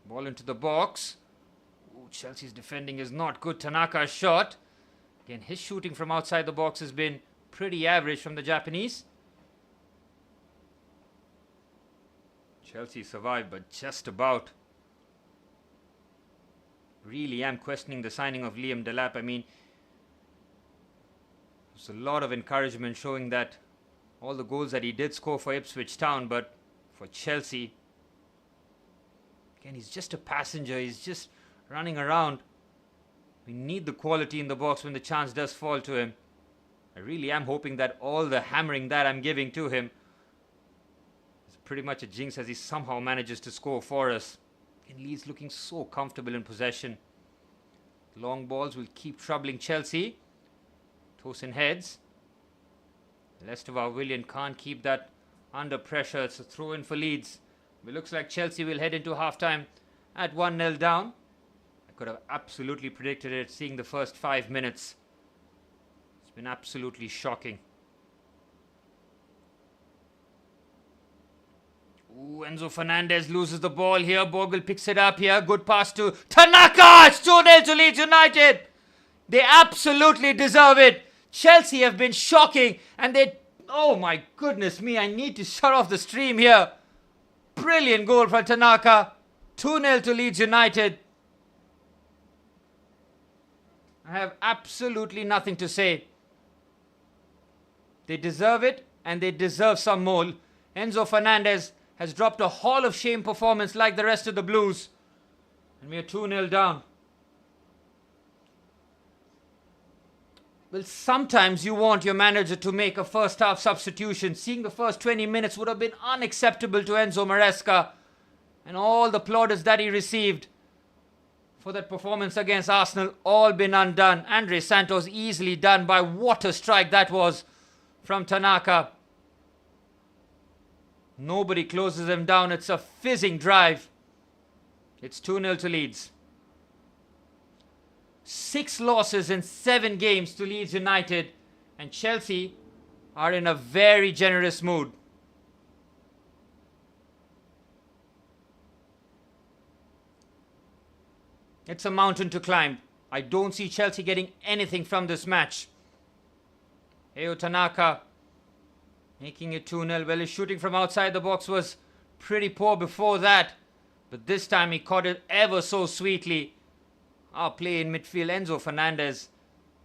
Ball into the box. Ooh, Chelsea's defending is not good. Tanaka's shot. Again, his shooting from outside the box has been pretty average from the Japanese. Chelsea survived, but just about. Really am questioning the signing of Liam Delap. I mean, there's a lot of encouragement showing that all the goals that he did score for Ipswich Town, but for Chelsea, again, he's just a passenger. He's just running around. We need the quality in the box when the chance does fall to him. I really am hoping that all the hammering that I'm giving to him is pretty much a jinx as he somehow manages to score for us. And Leeds looking so comfortable in possession. Long balls will keep troubling Chelsea. Tosin heads. Lestevar Willian can't keep that under pressure. It's a throw in for Leeds. It looks like Chelsea will head into half-time at 1-0 down. I could have absolutely predicted it seeing the first 5 minutes. It's been absolutely shocking. Ooh, Enzo Fernandez loses the ball here. Bogle picks it up here. Good pass to Tanaka. It's 2-0 to Leeds United. They absolutely deserve it. Chelsea have been shocking, and they... Oh my goodness me, I need to shut off the stream here. Brilliant goal from Tanaka. 2-0 to Leeds United. I have absolutely nothing to say. They deserve it, and they deserve some more. Enzo Fernandez has dropped a Hall of Shame performance like the rest of the Blues. And we are 2-0 down. Well, sometimes you want your manager to make a first half substitution. Seeing the first 20 minutes would have been unacceptable to Enzo Maresca. And all the plaudits that he received for that performance against Arsenal, all been undone. Andre Santos easily done by what a strike that was from Tanaka. Nobody closes him down. It's a fizzing drive. It's 2-0 to Leeds. 6 losses in 7 games to Leeds United, and Chelsea are in a very generous mood. It's a mountain to climb. I don't see Chelsea getting anything from this match. Eo Tanaka making it 2-0. Well, his shooting from outside the box was pretty poor before that, but this time he caught it ever so sweetly. Our play in midfield, Enzo Fernandez,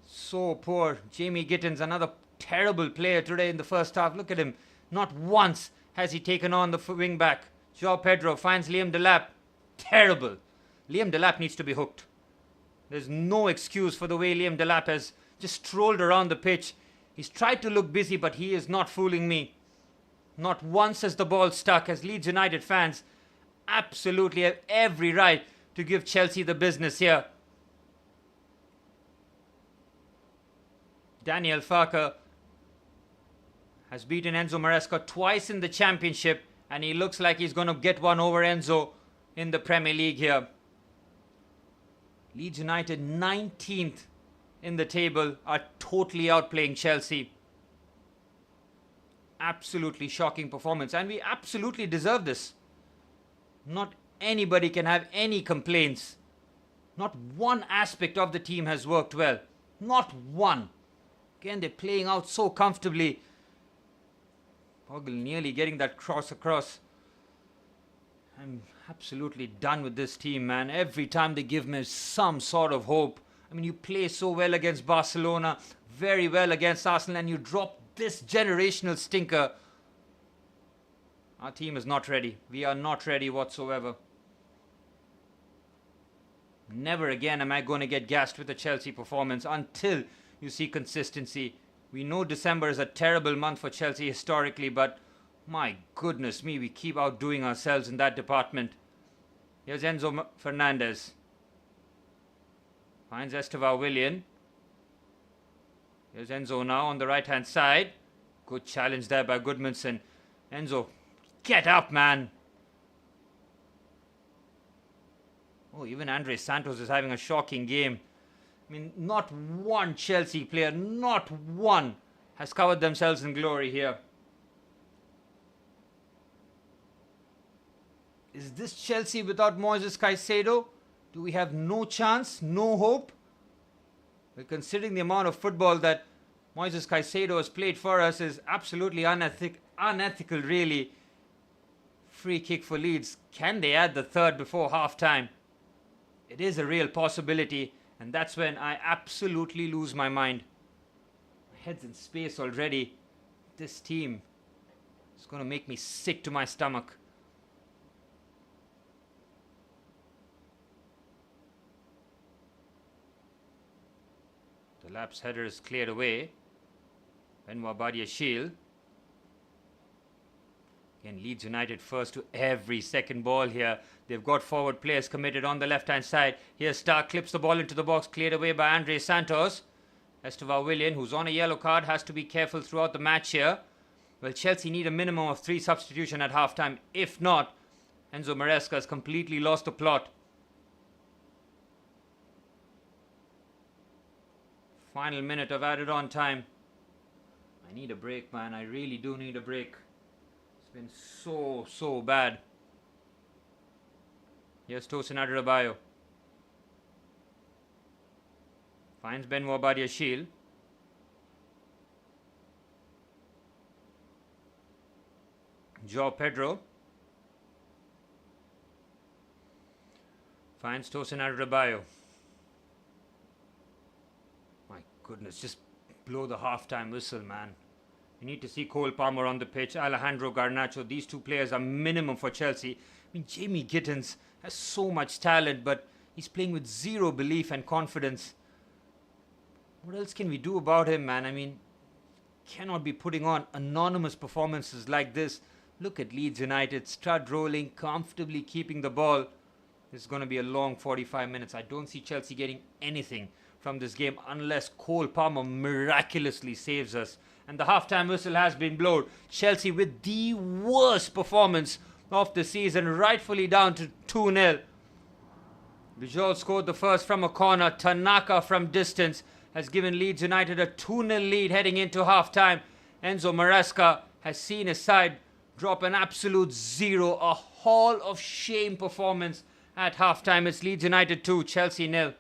so poor. Jamie Gittins, another terrible player today in the first half. Look at him. Not once has he taken on the wing back. João Pedro finds Liam Delap. Terrible. Liam Delap needs to be hooked. There's no excuse for the way Liam Delap has just strolled around the pitch. He's tried to look busy, but he is not fooling me. Not once has the ball stuck, as Leeds United fans absolutely have every right to give Chelsea the business here. Daniel Farke has beaten Enzo Maresca twice in the Championship, and he looks like he's going to get one over Enzo in the Premier League here. Leeds United 19th in the table are totally outplaying Chelsea. Absolutely shocking performance, and we absolutely deserve this. Not anybody can have any complaints. Not one aspect of the team has worked well. Not one. Again, they're playing out so comfortably. Bogle nearly getting that cross across. I'm absolutely done with this team, man. Every time they give me some sort of hope. I mean, you play so well against Barcelona, very well against Arsenal, and you drop this generational stinker. Our team is not ready. We are not ready whatsoever. Never again am I going to get gassed with a Chelsea performance until you see consistency. We know December is a terrible month for Chelsea historically, but my goodness me, we keep outdoing ourselves in that department. Here's Enzo Fernandez. Finds Estevan Willian. Here's Enzo now on the right-hand side. Good challenge there by Goodmanson. Enzo, get up, man. Oh, even Andre Santos is having a shocking game. I mean, not one Chelsea player, not one, has covered themselves in glory here. Is this Chelsea without Moises Caicedo? Do we have no chance, no hope? Well, considering the amount of football that Moises Caicedo has played for us is absolutely unethical, really. Free kick for Leeds. Can they add the third before half-time? It is a real possibility, and that's when I absolutely lose my mind. My head's in space already. This team is going to make me sick to my stomach. The lapse header is cleared away. Benoit Badiashile. Again, Leeds United first to every second ball here. They've got forward players committed on the left-hand side. Here Stark clips the ball into the box, cleared away by Andre Santos. Estevan Willian, who's on a yellow card, has to be careful throughout the match here. Well, Chelsea need a minimum of 3 substitutions at half-time. If not, Enzo Maresca has completely lost the plot. Final minute of added on time. I need a break, man. I really do need a break. It's been so bad. Here's Tosin Adarabioyo. Finds Benoit Badiashile. João Pedro. Finds Tosin Adarabioyo. My goodness, just blow the half-time whistle, man. You need to see Cole Palmer on the pitch, Alejandro Garnacho. These two players are minimum for Chelsea. I mean, Jamie Gittins has so much talent, but he's playing with zero belief and confidence. What else can we do about him, man? I mean, cannot be putting on anonymous performances like this. Look at Leeds United, stud rolling, comfortably keeping the ball. This is going to be a long 45 minutes. I don't see Chelsea getting anything from this game unless Cole Palmer miraculously saves us. And the halftime whistle has been blown. Chelsea with the worst performance of the season, rightfully down to 2-0. Bijol scored the first from a corner. Tanaka from distance has given Leeds United a 2-0 lead heading into halftime. Enzo Maresca has seen his side drop an absolute 0. A hall of shame performance at halftime. It's Leeds United 2, Chelsea 0.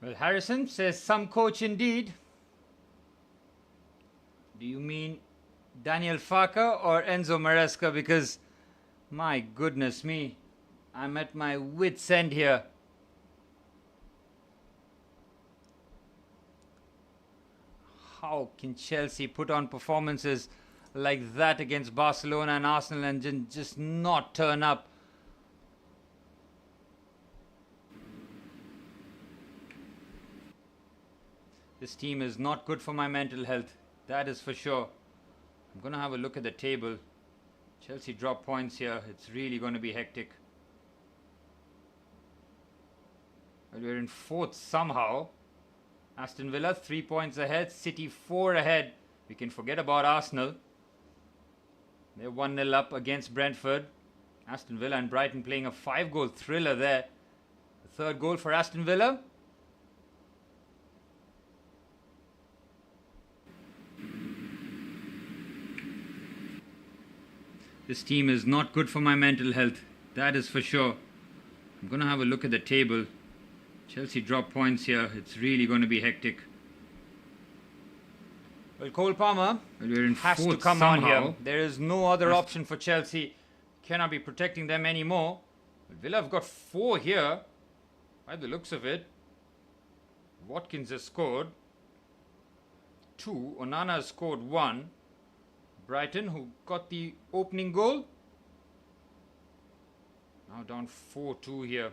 Well, Harrison says some coach indeed. Do you mean Daniel Farker or Enzo Maresca? Because, my goodness me, I'm at my wit's end here. How can Chelsea put on performances like that against Barcelona and Arsenal and just not turn up? This team is not good for my mental health, that is for sure. I'm going to have a look at the table. Chelsea drop points here. It's really going to be hectic. Well, we're in fourth somehow. Aston Villa 3 points ahead. City 4 ahead. We can forget about Arsenal. They're 1-0 up against Brentford. Aston Villa and Brighton playing a 5-goal thriller there. The third goal for Aston Villa. This team is not good for my mental health, that is for sure. I'm going to have a look at the table. Chelsea drop points here. It's really going to be hectic. Well, Cole Palmer has to come on here. There is no other option for Chelsea. Cannot be protecting them anymore. But Villa have got 4 here. By the looks of it. Watkins has scored 2. Onana has scored 1. Brighton, who got the opening goal. Now down 4-2 here.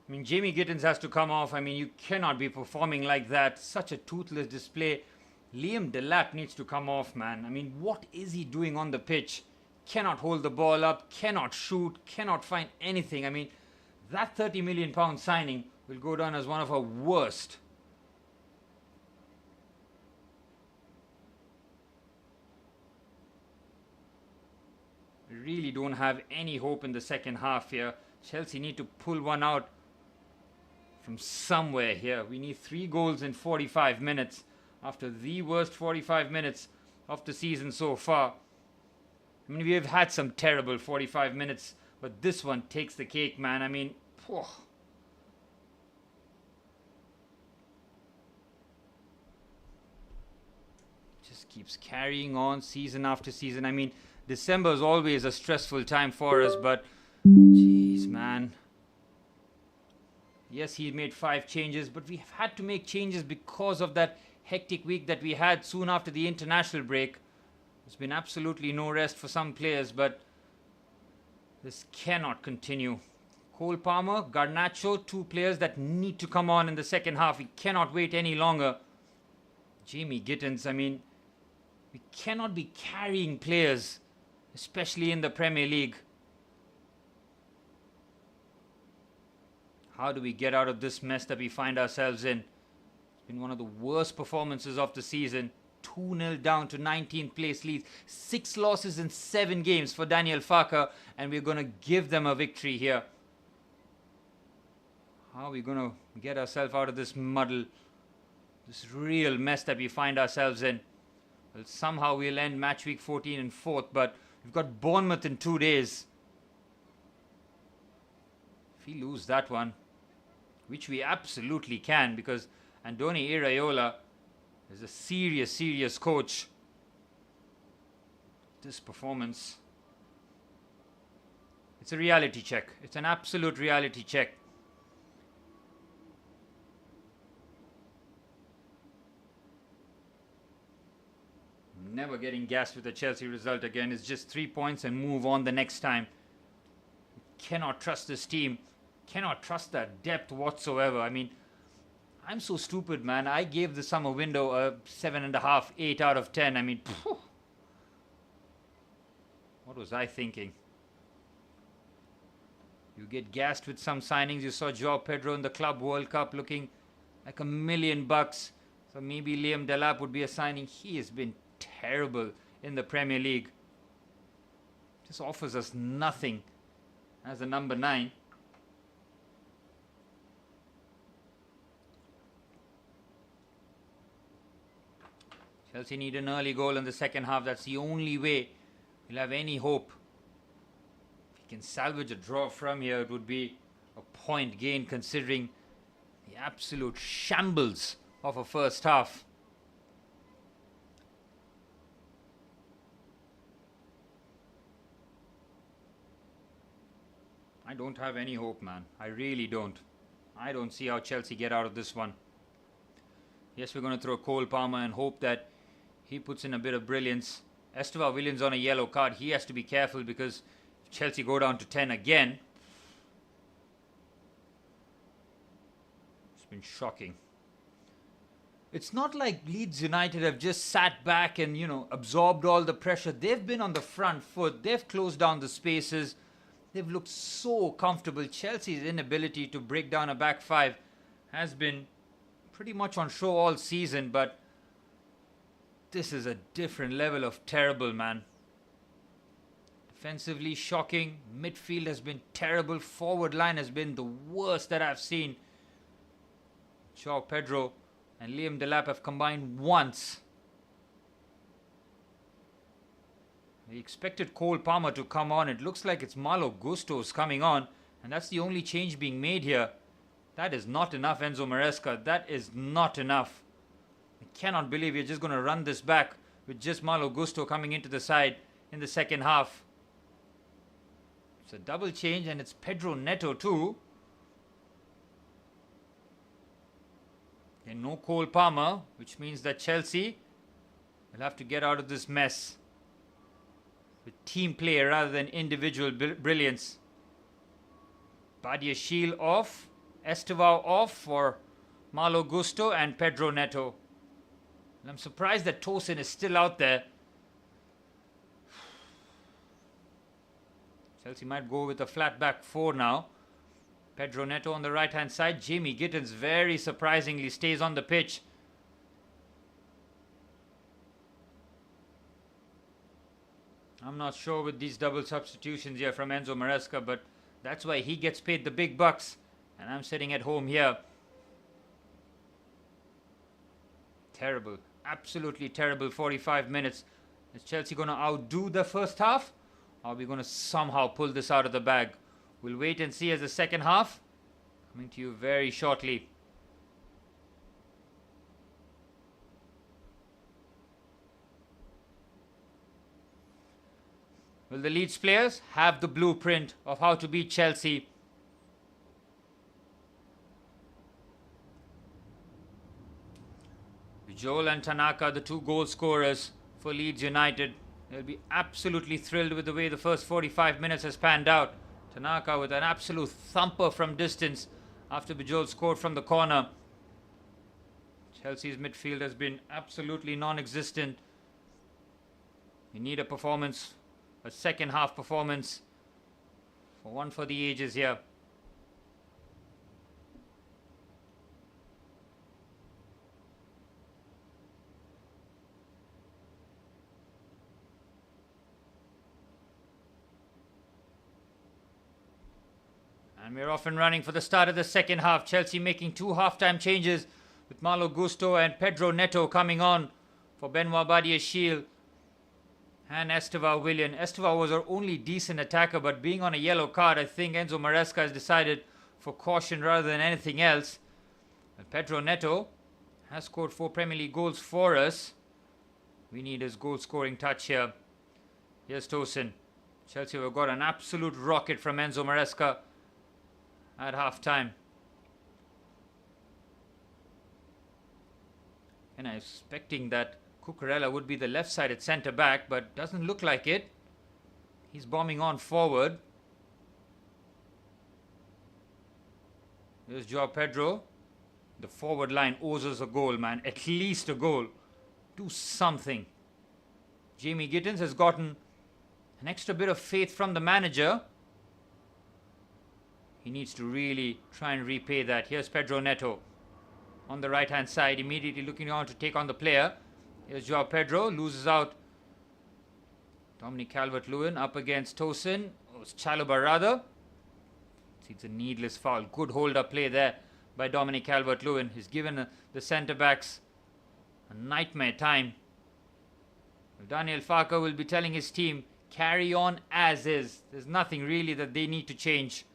I mean, Jamie Gittins has to come off. I mean, you cannot be performing like that. Such a toothless display. Liam Delap needs to come off, man. I mean, what is he doing on the pitch? Cannot hold the ball up, cannot shoot, cannot find anything. I mean, that £30 million signing will go down as one of our worst. We really don't have any hope in the second half here. Chelsea need to pull one out from somewhere here. We need 3 goals in 45 minutes. After the worst 45 minutes of the season so far. I mean, we have had some terrible 45 minutes, but this one takes the cake, man. I mean, just keeps carrying on season after season. I mean, December is always a stressful time for us, but jeez, man. Yes, he made 5 changes, but we have had to make changes because of that hectic week that we had soon after the international break. There's been absolutely no rest for some players, but this cannot continue. Cole Palmer, Garnacho, 2 players that need to come on in the second half. We cannot wait any longer. Jamie Gittins, I mean, we cannot be carrying players, especially in the Premier League. How do we get out of this mess that we find ourselves in? Been one of the worst performances of the season. 2-0 down to 19th place Leeds. 6 losses in 7 games for Daniel Farker, and we're going to give them a victory here. How are we going to get ourselves out of this muddle? This real mess that we find ourselves in. Well, somehow we'll end match week 14 in 4th, but we've got Bournemouth in 2 days. If we lose that one, which we absolutely can, because Andoni Iraola is a serious coach. This performance, it's a reality check. It's an absolute reality check. Never getting gassed with a Chelsea result again. It's just 3 points and move on the next time. Cannot trust this team. Cannot trust that depth whatsoever. I mean, I'm so stupid, man. I gave the summer window a 7.5, 8 out of 10. I mean, what was I thinking? You get gassed with some signings. You saw Joao Pedro in the Club World Cup looking like $1 million. So maybe Liam Delap would be a signing. He has been terrible in the Premier League. Just offers us nothing as a number 9. Chelsea need an early goal in the second half. That's the only way we'll have any hope. If we can salvage a draw from here, it would be a point gain considering the absolute shambles of a first half. I don't have any hope, man. I really don't. I don't see how Chelsea get out of this one. Yes, we're going to throw Cole Palmer and hope that he puts in a bit of brilliance. Estevao Williams on a yellow card. He has to be careful because if Chelsea go down to 10 again, it's been shocking. It's not like Leeds United have just sat back and, absorbed all the pressure. They've been on the front foot. They've closed down the spaces. They've looked so comfortable. Chelsea's inability to break down a back five has been pretty much on show all season, but this is a different level of terrible, man. Defensively shocking. Midfield has been terrible. Forward line has been the worst that I've seen. João Pedro and Liam Delap have combined once. We expected Cole Palmer to come on. It looks like it's Malo Gusto's coming on, and that's the only change being made here. That is not enough, Enzo Maresca. That is not enough. I cannot believe you're just going to run this back with just Malo Gusto coming into the side in the second half. It's a double change, and it's Pedro Neto too. And no Cole Palmer, which means that Chelsea will have to get out of this mess with team play rather than individual brilliance. Badiashile off, Estevao off for Malo Gusto and Pedro Neto. And I'm surprised that Tosin is still out there. Chelsea might go with a flat back four now. Pedro Neto on the right hand side. Jamie Gittins very surprisingly stays on the pitch. I'm not sure with these double substitutions here from Enzo Maresca, but that's why he gets paid the big bucks. And I'm sitting at home here. Terrible. Absolutely terrible 45 minutes. Is Chelsea going to outdo the first half? Or are we going to somehow pull this out of the bag? We'll wait and see as the second half. Coming to you very shortly. Will the Leeds players have the blueprint of how to beat Chelsea? Joel and Tanaka, the two goal scorers for Leeds United. They'll be absolutely thrilled with the way the first 45 minutes has panned out. Tanaka with an absolute thumper from distance after Bijol scored from the corner. Chelsea's midfield has been absolutely non-existent. We need a performance, a second half performance, for one for the ages here. And we're off and running for the start of the second half. Chelsea making two halftime changes with Malo Gusto and Pedro Neto coming on for Benoit Badiashile and Estevao Willian. Estevao was our only decent attacker, but being on a yellow card, I think Enzo Maresca has decided for caution rather than anything else. And Pedro Neto has scored 4 Premier League goals for us. We need his goal scoring touch here. Here's Tosin. Chelsea have got an absolute rocket from Enzo Maresca at half time. And I'm expecting that Cucurella would be the left-sided centre-back, but doesn't look like it. He's bombing on forward. There's João Pedro. The forward line owes us a goal, man. At least a goal. Do something. Jamie Gittins has gotten an extra bit of faith from the manager. He needs to really try and repay that. Here's Pedro Neto on the right hand side, immediately looking on to take on the player. Here's João Pedro, loses out Dominic Calvert-Lewin up against Tosin. Oh, it's Chalobah rather. It's a needless foul. Good hold-up play there by Dominic Calvert-Lewin. He's given the centre-backs a nightmare time Daniel Farker will be telling his team, carry on as is. There's nothing really that they need to change.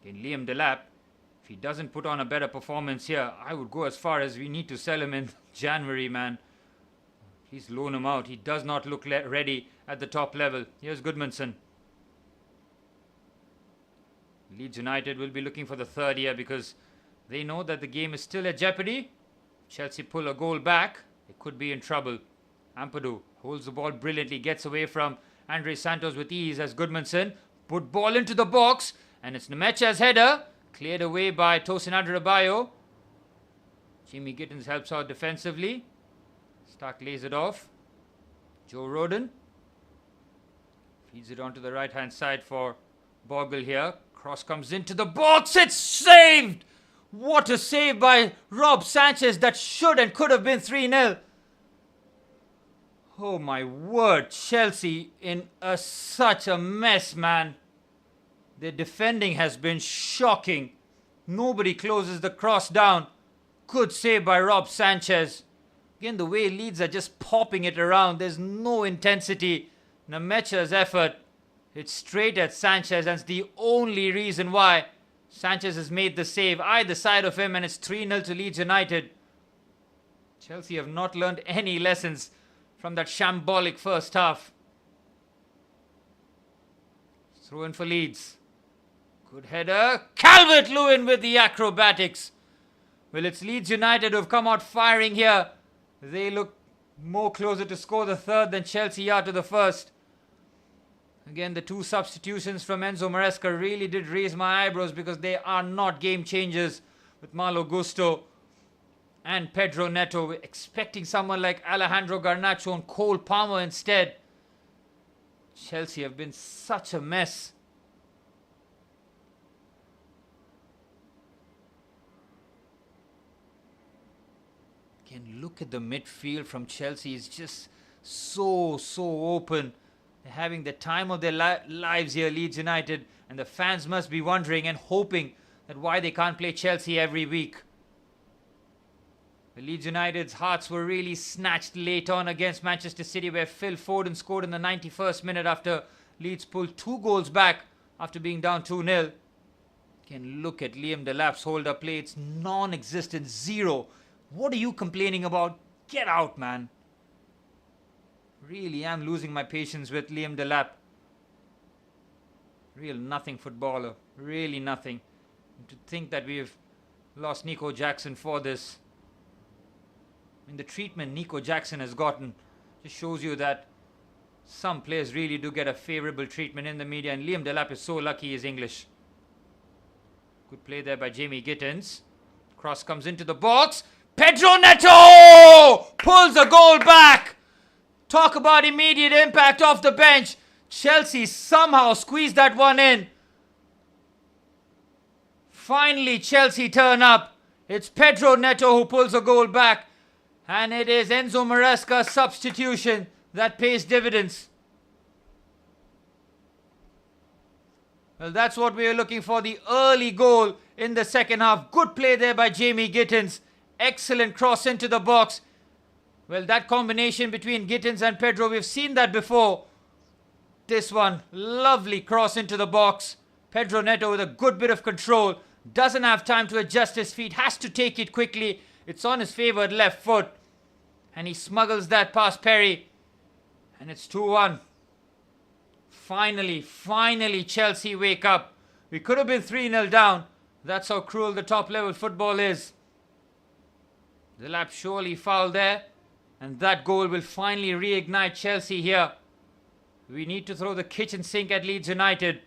Again, Liam Delap, if he doesn't put on a better performance here, I would go as far as we need to sell him in January, man. Please loan him out. He does not look ready at the top level. Here's Goodmanson. Leeds United will be looking for the third here because they know that the game is still at jeopardy. Chelsea pull a goal back. They could be in trouble. Ampadu holds the ball brilliantly, gets away from Andre Santos with ease as Goodmanson put ball into the box, and it's Nemecha's header, cleared away by Tosin Adarabioyo. Jimmy Gittins helps out defensively. Stark lays it off. Joe Rodon feeds it onto the right hand side for Bogle here. Cross comes into the box. It's saved! What a save by Rob Sanchez. That should and could have been 3-0. Oh my word. Chelsea in such a mess, man. Their defending has been shocking. Nobody closes the cross down. Good save by Rob Sanchez. Again, the way Leeds are just popping it around. There's no intensity. Nemecha's effort. It's straight at Sanchez. That's the only reason why Sanchez has made the save either side of him, and it's 3-0 to Leeds United. Chelsea have not learned any lessons from that shambolic first half. Throw in for Leeds. Good header. Calvert-Lewin with the acrobatics. Well, it's Leeds United who have come out firing here. They look more closer to score the third than Chelsea are to the first. Again, the two substitutions from Enzo Maresca really did raise my eyebrows because they are not game changers with Malo Gusto and Pedro Neto. We're expecting someone like Alejandro Garnacho and Cole Palmer instead. Chelsea have been such a mess. Again, look at the midfield from Chelsea. It's just so open. They're having the time of their lives here, Leeds United, and the fans must be wondering and hoping that why they can't play Chelsea every week. The Leeds United's hearts were really snatched late on against Manchester City, where Phil Foden scored in the 91st minute after Leeds pulled 2 goals back after being down 2-0. Can look at Liam Delap's hold-up play. It's non-existent, 0. What are you complaining about? Get out, man. Really am losing my patience with Liam Delap. Real nothing footballer. Really nothing. And to think that we've lost Nico Jackson for this. I mean, the treatment Nico Jackson has gotten just shows you that some players really do get a favourable treatment in the media, and Liam Delap is so lucky he's English. Good play there by Jamie Gittins. Cross comes into the box. Pedro Neto pulls a goal back. Talk about immediate impact off the bench. Chelsea somehow squeezed that one in. Finally, Chelsea turn up. It's Pedro Neto who pulls a goal back. And it is Enzo Maresca's substitution that pays dividends. Well, that's what we were looking for. The early goal in the second half. Good play there by Jamie Gittins. Excellent cross into the box. Well, that combination between Gittins and Pedro, we've seen that before. This one, lovely cross into the box. Pedro Neto with a good bit of control. Doesn't have time to adjust his feet. Has to take it quickly. It's on his favoured left foot. And he smuggles that past Perry. And it's 2-1. Finally, Chelsea wake up. We could have been 3-0 down. That's how cruel the top level football is. Delap surely fouled there. And that goal will finally reignite Chelsea here. We need to throw the kitchen sink at Leeds United.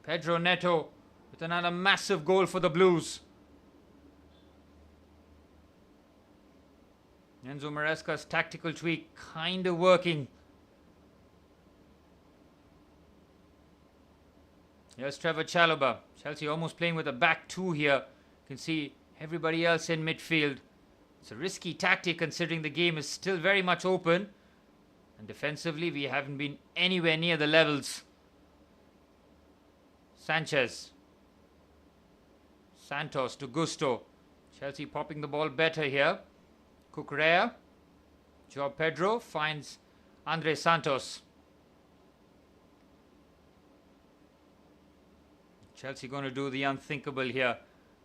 Pedro Neto with another massive goal for the Blues. Enzo Maresca's tactical tweak kind of working. Here's Trevor Chalobah. Chelsea almost playing with a back 2 here. You can see everybody else in midfield. It's a risky tactic considering the game is still very much open. And defensively, we haven't been anywhere near the levels. Sanchez. Santos to Gusto. Chelsea popping the ball better here. Cucurella. Joao Pedro finds Andre Santos. Chelsea going to do the unthinkable here.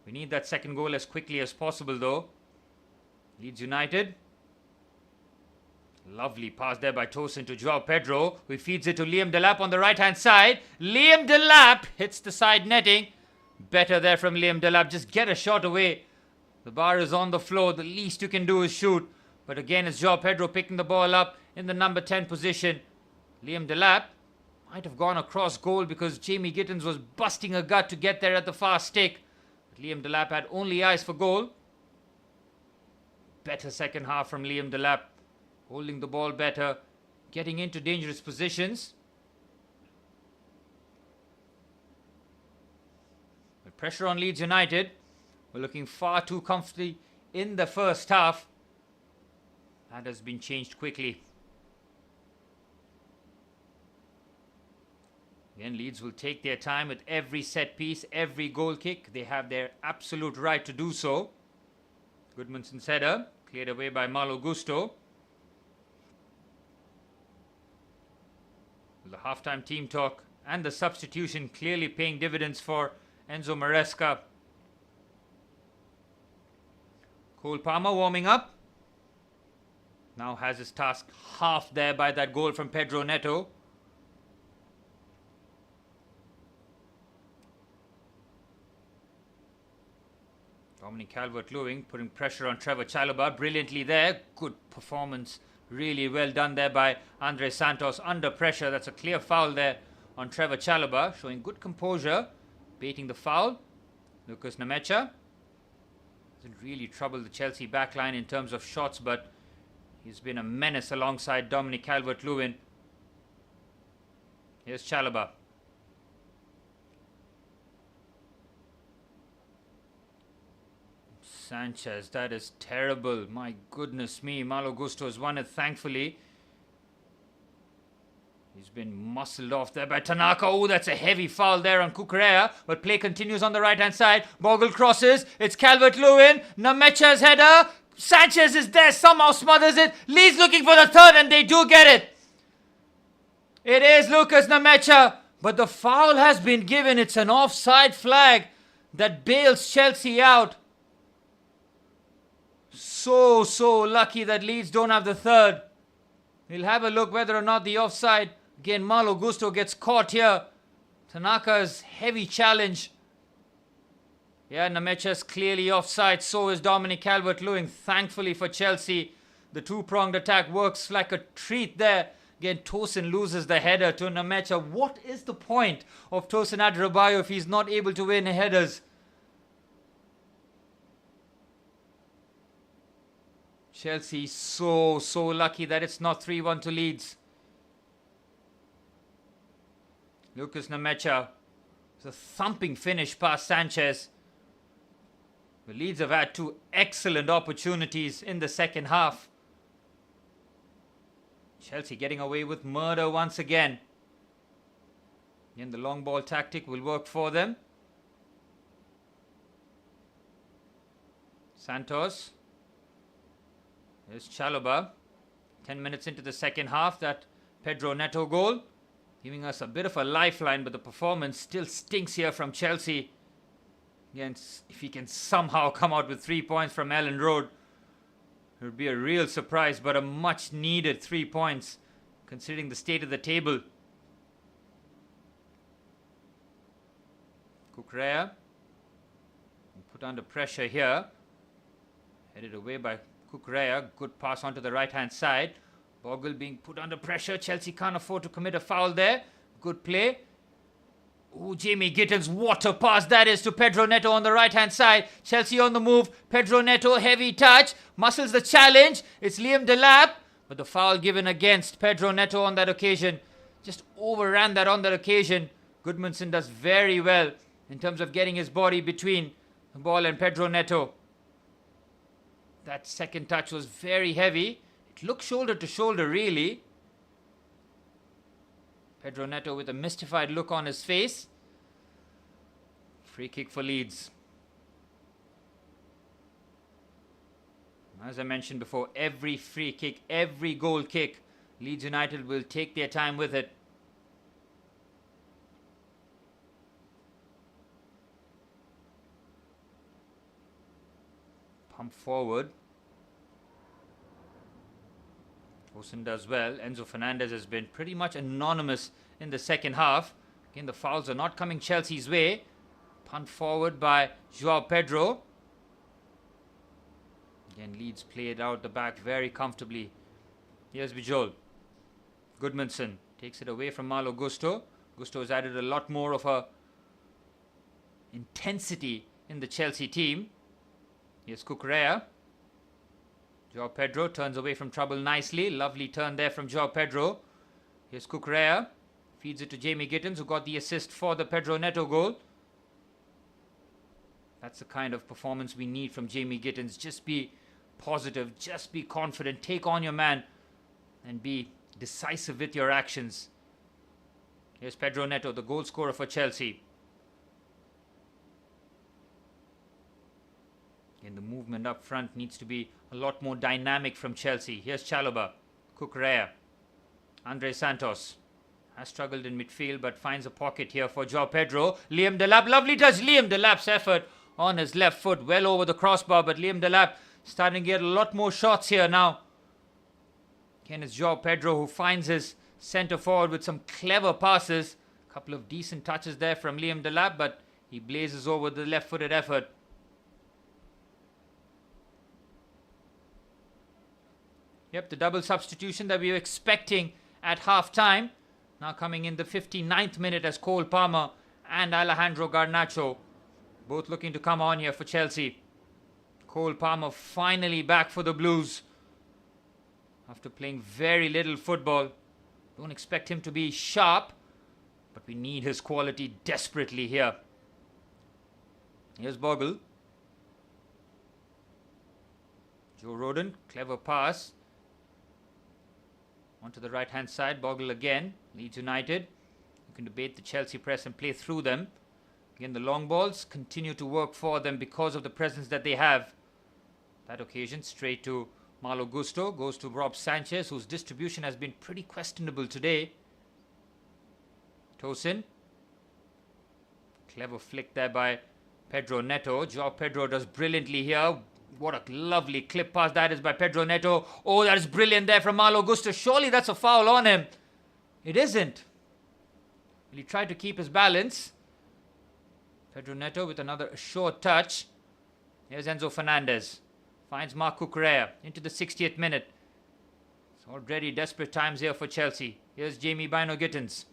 We need that second goal as quickly as possible though. Leeds United. Lovely pass there by Tosin to Joao Pedro, who feeds it to Liam Delap on the right hand side. Liam Delap hits the side netting. Better there from Liam Delap. Just get a shot away. The bar is on the floor. The least you can do is shoot. But again, it's Joao Pedro picking the ball up in the number 10 position. Liam Delap might have gone across goal because Jamie Gittins was busting a gut to get there at the far stick. But Liam Delap had only eyes for goal. Better second half from Liam Delap. Holding the ball better. Getting into dangerous positions. But pressure on Leeds United. We're looking far too comfortably in the first half. That has been changed quickly. Again, Leeds will take their time with every set piece, every goal kick. They have their absolute right to do so. Goodmanson's header, cleared away by Malo Gusto. The halftime team talk and the substitution clearly paying dividends for Enzo Maresca. Cole Palmer warming up. Now has his task half there by that goal from Pedro Neto. Dominic Calvert-Lewin putting pressure on Trevor Chalobah. Brilliantly there. Good performance. Really well done there by Andre Santos under pressure. That's a clear foul there on Trevor Chalobah. Showing good composure. Baiting the foul. Lucas Nemecha hasn't really troubled the Chelsea backline in terms of shots, but he's been a menace alongside Dominic Calvert-Lewin. Here's Chalobah. Sanchez, that is terrible. My goodness me. Malo Gusto has won it, thankfully. He's been muscled off there by Tanaka. Oh, that's a heavy foul there on Kukurea. But play continues on the right-hand side. Bogle crosses. It's Calvert-Lewin. Nemecha's header. Sanchez is there. Somehow smothers it. Leeds looking for the third, and they do get it. It is Lucas Nemecha. But the foul has been given. It's an offside flag that bails Chelsea out. So lucky that Leeds don't have the third. We'll have a look whether or not the offside. Again, Malo Gusto gets caught here. Tanaka's heavy challenge. Yeah, Nemecha's clearly offside. So is Dominic Calvert-Lewin. Thankfully for Chelsea, the two-pronged attack works like a treat there. Again, Tosin loses the header to Nemecha. What is the point of Tosin Adrabayo if he's not able to win headers? Chelsea so lucky that it's not 3-1 to Leeds. Lucas Nemecha. It's a thumping finish past Sanchez. The Leeds have had two excellent opportunities in the second half. Chelsea getting away with murder once again. Again, the long ball tactic will work for them. Santos. There's Chalobah. 10 minutes into the second half, that Pedro Neto goal giving us a bit of a lifeline, but the performance still stinks here from Chelsea. Again, if he can somehow come out with 3 points from Ellen Road, it would be a real surprise, but a much needed 3 points considering the state of the table. Kukurea put under pressure here. Headed away by Kukurea. Good pass onto the right-hand side. Bogle being put under pressure. Chelsea can't afford to commit a foul there. Good play. Oh, Jamie Gittins, what a pass that is to Pedro Neto on the right-hand side. Chelsea on the move. Pedro Neto, heavy touch. Muscles the challenge. It's Liam Delap. But the foul given against Pedro Neto on that occasion. Just overran that on that occasion. Goodmanson does very well in terms of getting his body between the ball and Pedro Neto. That second touch was very heavy. It looked shoulder to shoulder, really. Pedro Neto with a mystified look on his face. Free kick for Leeds. As I mentioned before, every free kick, every goal kick, Leeds United will take their time with it. Pump forward. Tosin does well. Enzo Fernandez has been pretty much anonymous in the second half. Again, the fouls are not coming Chelsea's way. Punt forward by Joao Pedro. Again, Leeds play it out the back very comfortably. Here's Bijol. Goodmanson takes it away from Malo Gusto. Gusto has added a lot more of a intensity in the Chelsea team. Here's Cucurella. Joao Pedro turns away from trouble nicely. Lovely turn there from Joao Pedro. Here's Cucurella. Feeds it to Jamie Gittins, who got the assist for the Pedro Neto goal. That's the kind of performance we need from Jamie Gittins. Just be positive, just be confident, take on your man and be decisive with your actions. Here's Pedro Neto, the goal scorer for Chelsea. Again, the movement up front needs to be a lot more dynamic from Chelsea. Here's Chalobah, Cucurella, Andre Santos. Has struggled in midfield but finds a pocket here for Joao Pedro. Liam Delap, lovely touch. Liam Delap's effort on his left foot, well over the crossbar, but Liam Delap starting to get a lot more shots here now. Again, it's Joao Pedro who finds his centre forward with some clever passes. A couple of decent touches there from Liam Delap, but he blazes over the left-footed effort. Yep, the double substitution that we were expecting at half-time. Now coming in the 59th minute as Cole Palmer and Alejandro Garnacho both looking to come on here for Chelsea. Cole Palmer finally back for the Blues after playing very little football. Don't expect him to be sharp, but we need his quality desperately here. Here's Bogle. Joe Rodon, clever pass. Onto the right-hand side, Bogle again. Leeds United looking to bait the Chelsea press and play through them. Again, the long balls continue to work for them because of the presence that they have. That occasion, straight to Malo Gusto. Goes to Rob Sanchez, whose distribution has been pretty questionable today. Tosin. Clever flick there by Pedro Neto. Joao Pedro does brilliantly here. What a lovely clip pass that is by Pedro Neto. Oh, that is brilliant there from Malo Gusto. Surely that's a foul on him. It isn't. He tried to keep his balance. Pedro Neto with another short touch. Here's Enzo Fernandez. Finds Marc Cucurella into the 60th minute. It's already desperate times here for Chelsea. Here's Jamie Bino Gittins.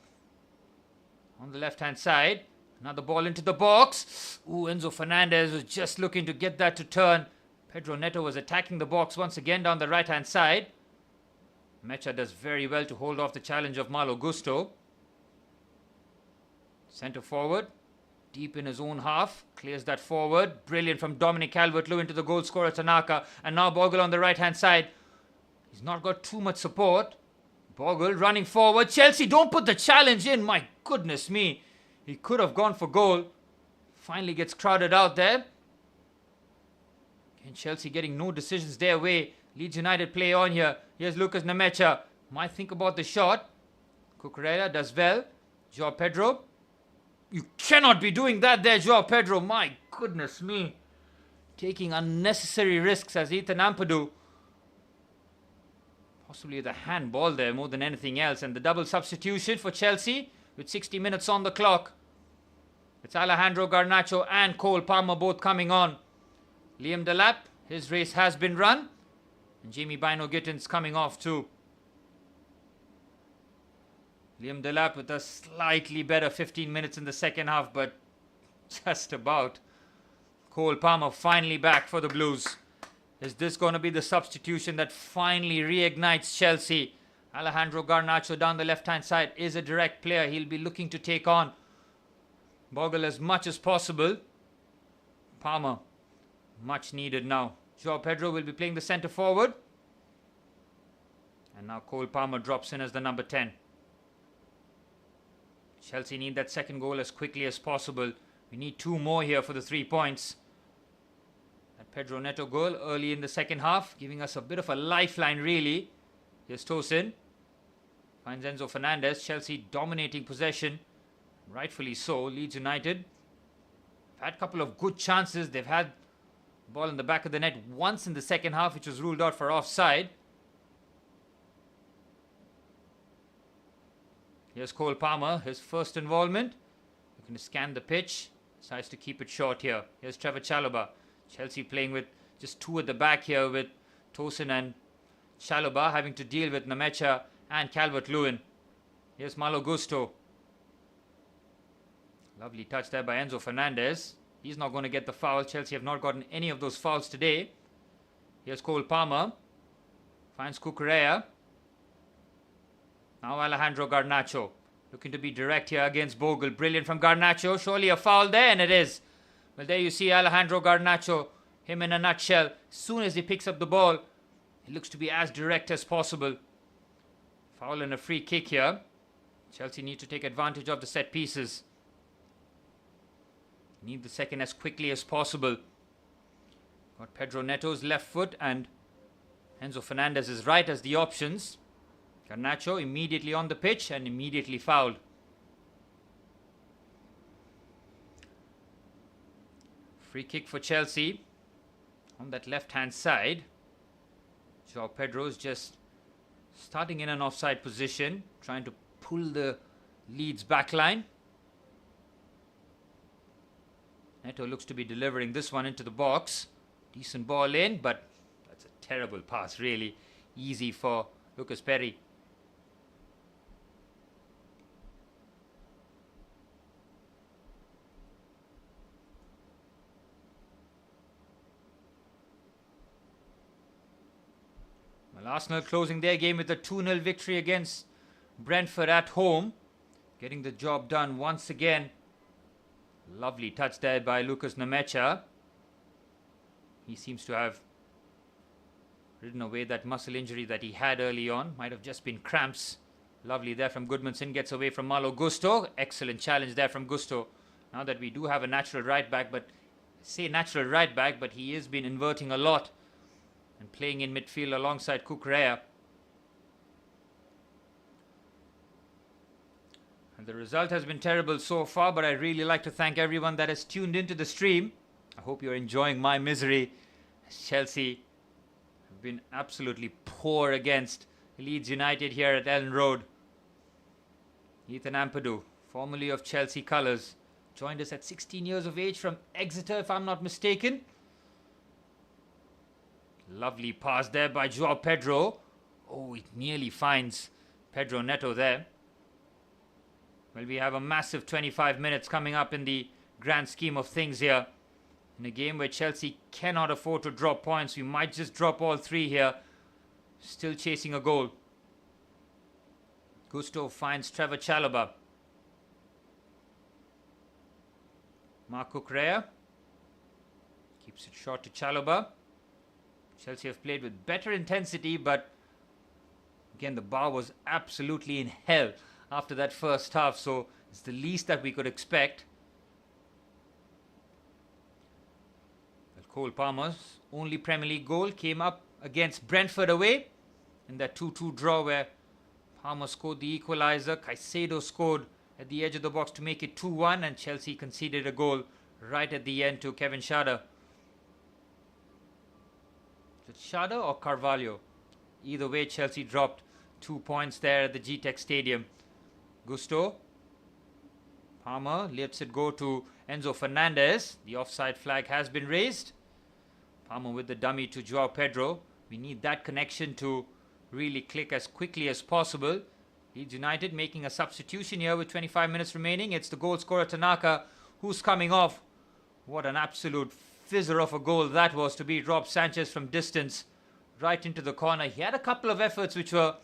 On the left-hand side. Another ball into the box. Ooh, Enzo Fernandez was just looking to get that to turn. Pedro Neto was attacking the box once again down the right-hand side. Mecha does very well to hold off the challenge of Malo Gusto. Centre forward. Deep in his own half. Clears that forward. Brilliant from Dominic Calvert-Lewin to the goal scorer Tanaka. And now Bogle on the right-hand side. He's not got too much support. Bogle running forward. Chelsea, don't put the challenge in. My goodness me. He could have gone for goal. Finally gets crowded out there. And Chelsea getting no decisions their way. Leeds United play on here. Here's Lucas Nemecha. Might think about the shot. Cucurella does well. Joao Pedro. You cannot be doing that there, Joao Pedro. My goodness me. Taking unnecessary risks as Ethan Ampadu. Possibly the handball there more than anything else. And the double substitution for Chelsea with 60 minutes on the clock. It's Alejandro Garnacho and Cole Palmer both coming on. Liam Delap, his race has been run. And Jamie Bino Gittins coming off too. Liam Delap with a slightly better 15 minutes in the second half, but just about. Cole Palmer finally back for the Blues. Is this going to be the substitution that finally reignites Chelsea? Alejandro Garnacho down the left-hand side is a direct player. He'll be looking to take on Bogle as much as possible. Palmer, much needed now. Joao Pedro will be playing the centre forward. And now Cole Palmer drops in as the number 10. Chelsea need that second goal as quickly as possible. We need 2 more here for the 3 points. That Pedro Neto goal early in the second half, giving us a bit of a lifeline really. Here's Tosin. Finds Enzo Fernandez. Chelsea dominating possession. Rightfully so. Leeds United have had a couple of good chances. They've had the ball in the back of the net once in the second half, which was ruled out for offside. Here's Cole Palmer, his first involvement. Looking to scan the pitch. Decides to keep it short here. Here's Trevor Chalobah. Chelsea playing with just two at the back here, with Tosin and Chalobah having to deal with Nemecha and Calvert-Lewin. Here's Malo Gusto. Lovely touch there by Enzo Fernandez. He's not going to get the foul. Chelsea have not gotten any of those fouls today. Here's Cole Palmer. Finds Cucurella. Now Alejandro Garnacho. Looking to be direct here against Bogle. Brilliant from Garnacho. Surely a foul there, and it is. Well, there you see Alejandro Garnacho. Him in a nutshell. As soon as he picks up the ball, he looks to be as direct as possible. Foul and a free kick here. Chelsea need to take advantage of the set pieces. Need the second as quickly as possible. Got Pedro Neto's left foot and Enzo Fernandez's right as the options. Garnacho immediately on the pitch and immediately fouled. Free kick for Chelsea on that left hand side. Joao Pedro's just starting in an offside position, trying to pull the Leeds back line. Neto looks to be delivering this one into the box. Decent ball in, but that's a terrible pass really. Easy for Lucas Perry. Well, Arsenal closing their game with a 2-0 victory against Brentford at home. Getting the job done once again. Lovely touch there by Lucas Nemecha. He seems to have ridden away that muscle injury that he had early on. Might have just been cramps. Lovely there from Goodmanson. Gets away from Malo Gusto. Excellent challenge there from Gusto. Now that we do have a natural right back, but say natural right back, but he has been inverting a lot and playing in midfield alongside Cucurella. And the result has been terrible so far, but I really like to thank everyone that has tuned into the stream. I hope you're enjoying my misery. Chelsea have been absolutely poor against Leeds United here at Ellen Road. Ethan Ampadu, formerly of Chelsea colours, joined us at 16 years of age from Exeter, if I'm not mistaken. Lovely pass there by Joao Pedro. Oh, it nearly finds Pedro Neto there. Well, we have a massive 25 minutes coming up in the grand scheme of things here. In a game where Chelsea cannot afford to drop points. We might just drop all three here. Still chasing a goal. Gusto finds Trevor Chalobah. Marc Cucurella keeps it short to Chalobah. Chelsea have played with better intensity, but again the bar was absolutely in hell after that first half, so it's the least that we could expect. Well, Cole Palmer's only Premier League goal came up against Brentford away in that 2-2 draw where Palmer scored the equaliser. Caicedo scored at the edge of the box to make it 2-1, and Chelsea conceded a goal right at the end to Kevin Schade. Is it Schade or Carvalho? Either way, Chelsea dropped 2 points there at the GTEC Stadium. Gusto. Palmer lets it go to Enzo Fernandez. The offside flag has been raised. Palmer with the dummy to Joao Pedro. We need that connection to really click as quickly as possible. Leeds United making a substitution here with 25 minutes remaining. It's the goal scorer Tanaka who's coming off. What an absolute fizzer of a goal that was to beat Rob Sanchez from distance right into the corner. He had a couple of efforts which were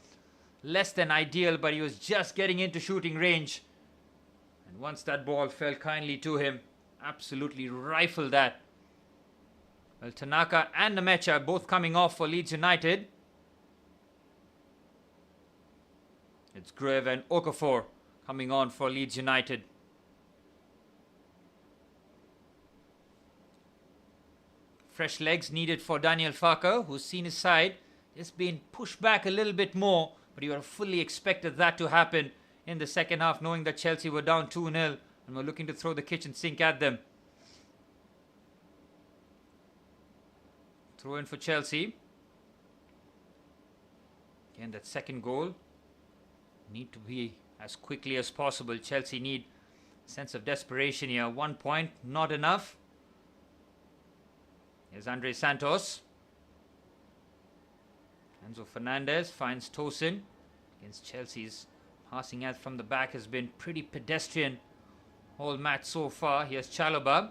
less than ideal, but he was just getting into shooting range. And once that ball fell kindly to him, absolutely rifled that. Well, Tanaka and Nemecha both coming off for Leeds United. It's Gruev and Okafor coming on for Leeds United. Fresh legs needed for Daniel Farke, who's seen his side just being pushed back a little bit more, but you would have fully expected that to happen in the second half, knowing that Chelsea were down 2-0 and were looking to throw the kitchen sink at them. Throw in for Chelsea. Again, that second goal need to be as quickly as possible. Chelsea need a sense of desperation here. 1 point, not enough. Here's Andre Santos. Enzo Fernandez finds Tosin against Chelsea's passing out from the back has been pretty pedestrian all match so far. Here's Chalobah.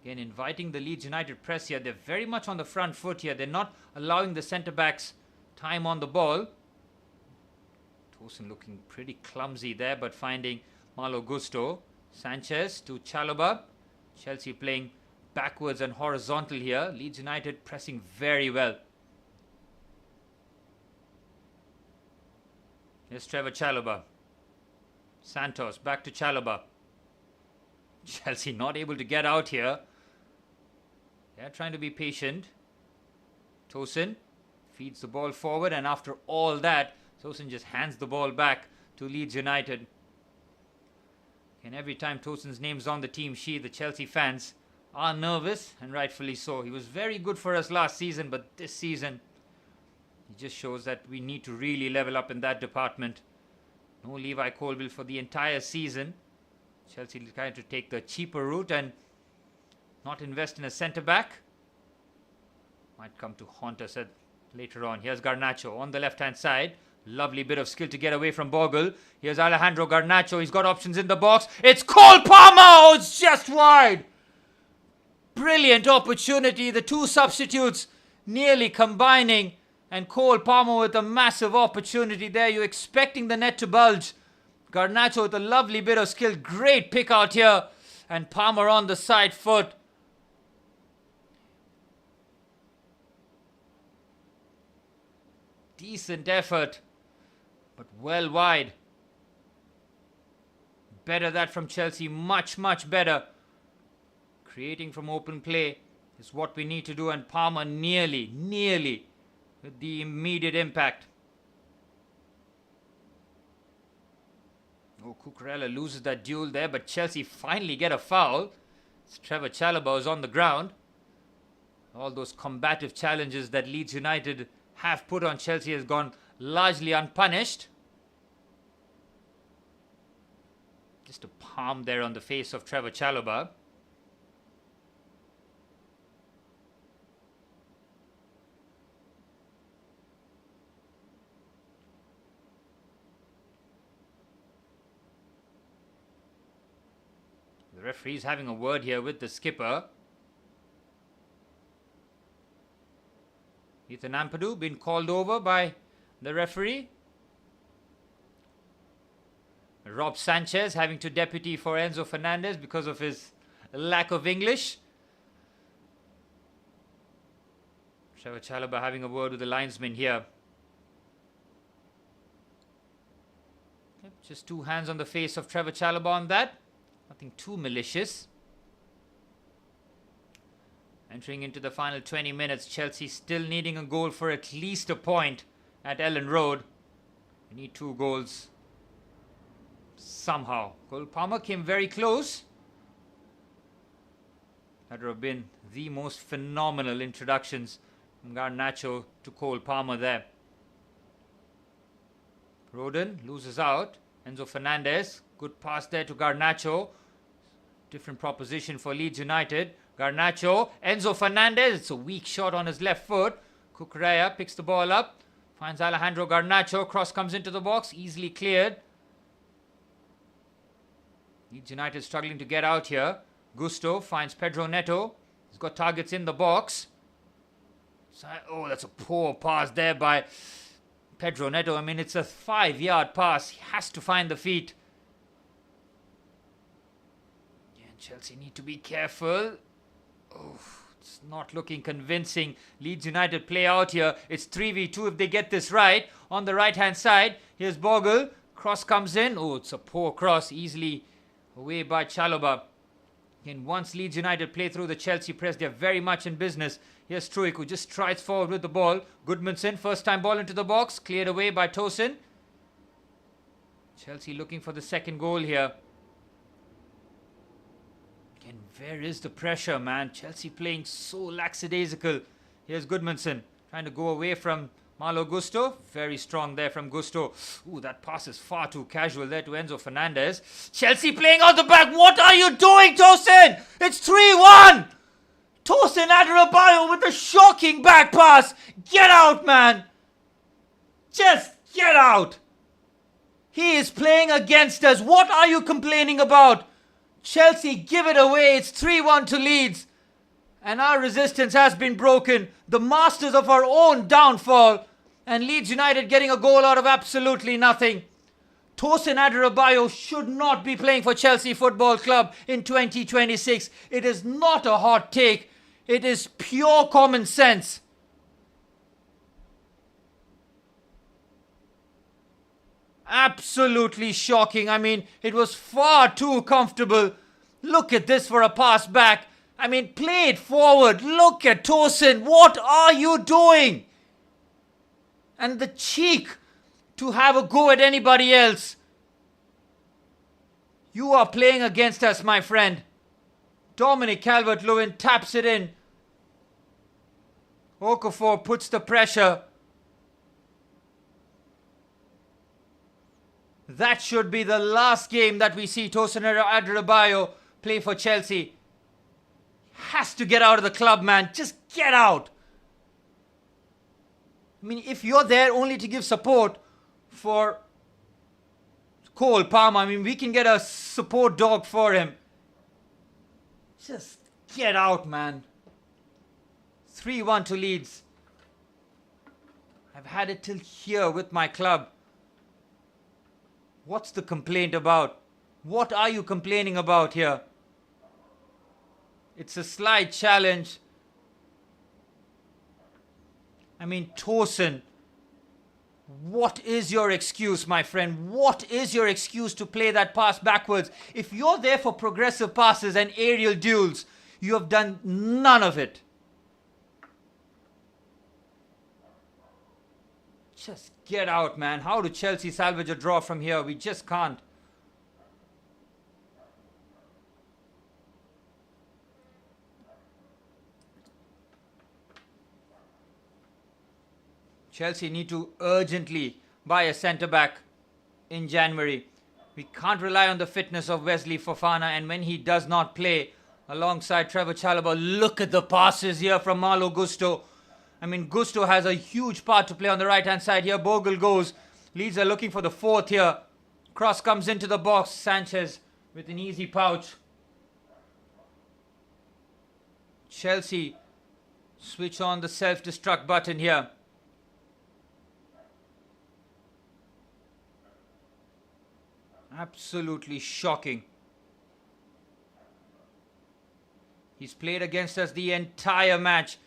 Again, inviting the Leeds United press here. They're very much on the front foot here. They're not allowing the centre-backs time on the ball. Tosin looking pretty clumsy there, but finding Malo Gusto. Sanchez to Chalobah. Chelsea playing backwards and horizontal here. Leeds United pressing very well. Here's Trevor Chalobah. Santos back to Chalobah. Chelsea not able to get out here. They're trying to be patient. Tosin feeds the ball forward, and after all that, Tosin just hands the ball back to Leeds United. And every time Tosin's name's on the team sheet, the Chelsea fans are nervous, and rightfully so. He was very good for us last season, but this season, he just shows that we need to really level up in that department. No Levi Colwill for the entire season. Chelsea decided to take the cheaper route and not invest in a centre-back. Might come to haunt us later on. Here's Garnacho on the left-hand side. Lovely bit of skill to get away from Bogle. Here's Alejandro Garnacho. He's got options in the box. It's Cole Palmer! Oh, it's just wide! Brilliant opportunity. The two substitutes nearly combining. And Cole Palmer with a massive opportunity there. You're expecting the net to bulge. Garnacho with a lovely bit of skill. Great pick out here. And Palmer on the side foot. Decent effort. But well wide. Better that from Chelsea. Much, much better. Creating from open play is what we need to do. And Palmer nearly with the immediate impact. Oh, Cucurella loses that duel there, but Chelsea finally get a foul. It's Trevor Chalobah is on the ground. All those combative challenges that Leeds United have put on Chelsea has gone largely unpunished. Just a palm there on the face of Trevor Chalobah. The referee's having a word here with the skipper. Ethan Ampadu been called over by the referee. Rob Sanchez having to deputy for Enzo Fernandez because of his lack of English. Trevor Chalobah having a word with the linesman here. Yep, just two hands on the face of Trevor Chalobah on that. Nothing too malicious. Entering into the final 20 minutes, Chelsea still needing a goal for at least a point at Ellen Road. We need 2 goals somehow. Cole Palmer came very close. That would have been the most phenomenal introductions from Garnacho to Cole Palmer there. Rodon loses out. Enzo Fernandez, good pass there to Garnacho. Different proposition for Leeds United. Garnacho, Enzo Fernandez, it's a weak shot on his left foot. Cucurella picks the ball up, finds Alejandro Garnacho, cross comes into the box, easily cleared. Leeds United struggling to get out here. Gusto finds Pedro Neto, he's got targets in the box. Oh, that's a poor pass there by Pedro Neto. I mean, it's a 5-yard pass, he has to find the feet. Chelsea need to be careful. Oh, it's not looking convincing. Leeds United play out here. It's 3v2 if they get this right. On the right-hand side, here's Bogle. Cross comes in. Oh, it's a poor cross. Easily away by Chalobah. And once Leeds United play through the Chelsea press, they're very much in business. Here's Struik, who just strides forward with the ball. Goodmanson, first time ball into the box, cleared away by Tosin. Chelsea looking for the second goal here. And where is the pressure, man? Chelsea playing so lackadaisical. Here's Goodmanson trying to go away from Malo Gusto. Very strong there from Gusto. Ooh, that pass is far too casual there to Enzo Fernandez. Chelsea playing out the back. What are you doing, Tosin? It's 3-1. Tosin Adarabioyo with a shocking back pass. Get out, man. Just get out. He is playing against us. What are you complaining about? Chelsea give it away. It's 3-1 to Leeds. And our resistance has been broken. The masters of our own downfall. And Leeds United getting a goal out of absolutely nothing. Tosin Adarabioyo should not be playing for Chelsea Football Club in 2026. It is not a hot take. It is pure common sense. Absolutely shocking. I mean, it was far too comfortable. Look at this for a pass back. I mean, play it forward. Look at Tosin. What are you doing? And the cheek to have a go at anybody else. You are playing against us, my friend. Dominic Calvert-Lewin taps it in. Okafor puts the pressure. That should be the last game that we see Tosin Adarabioyo play for Chelsea. Has to get out of the club, man. Just get out. I mean, if you're there only to give support for Cole Palmer, I mean, we can get a support dog for him. Just get out, man. 3-1 to Leeds. I've had it till here with my club. What's the complaint about? What are you complaining about here? It's a slight challenge. I mean, Tosin, what is your excuse, my friend? What is your excuse to play that pass backwards? If you're there for progressive passes and aerial duels, you have done none of it. Just get out, man. How do Chelsea salvage a draw from here? We just can't. Chelsea need to urgently buy a centre-back in January. We can't rely on the fitness of Wesley Fofana, and when he does not play alongside Trevor Chalobah, look at the passes here from Malo Gusto. I mean, Gusto has a huge part to play on the right-hand side here. Bogle goes. Leeds are looking for the fourth here. Cross comes into the box. Sanchez with an easy pouch. Chelsea switch on the self-destruct button here. Absolutely shocking. He's played against us the entire match.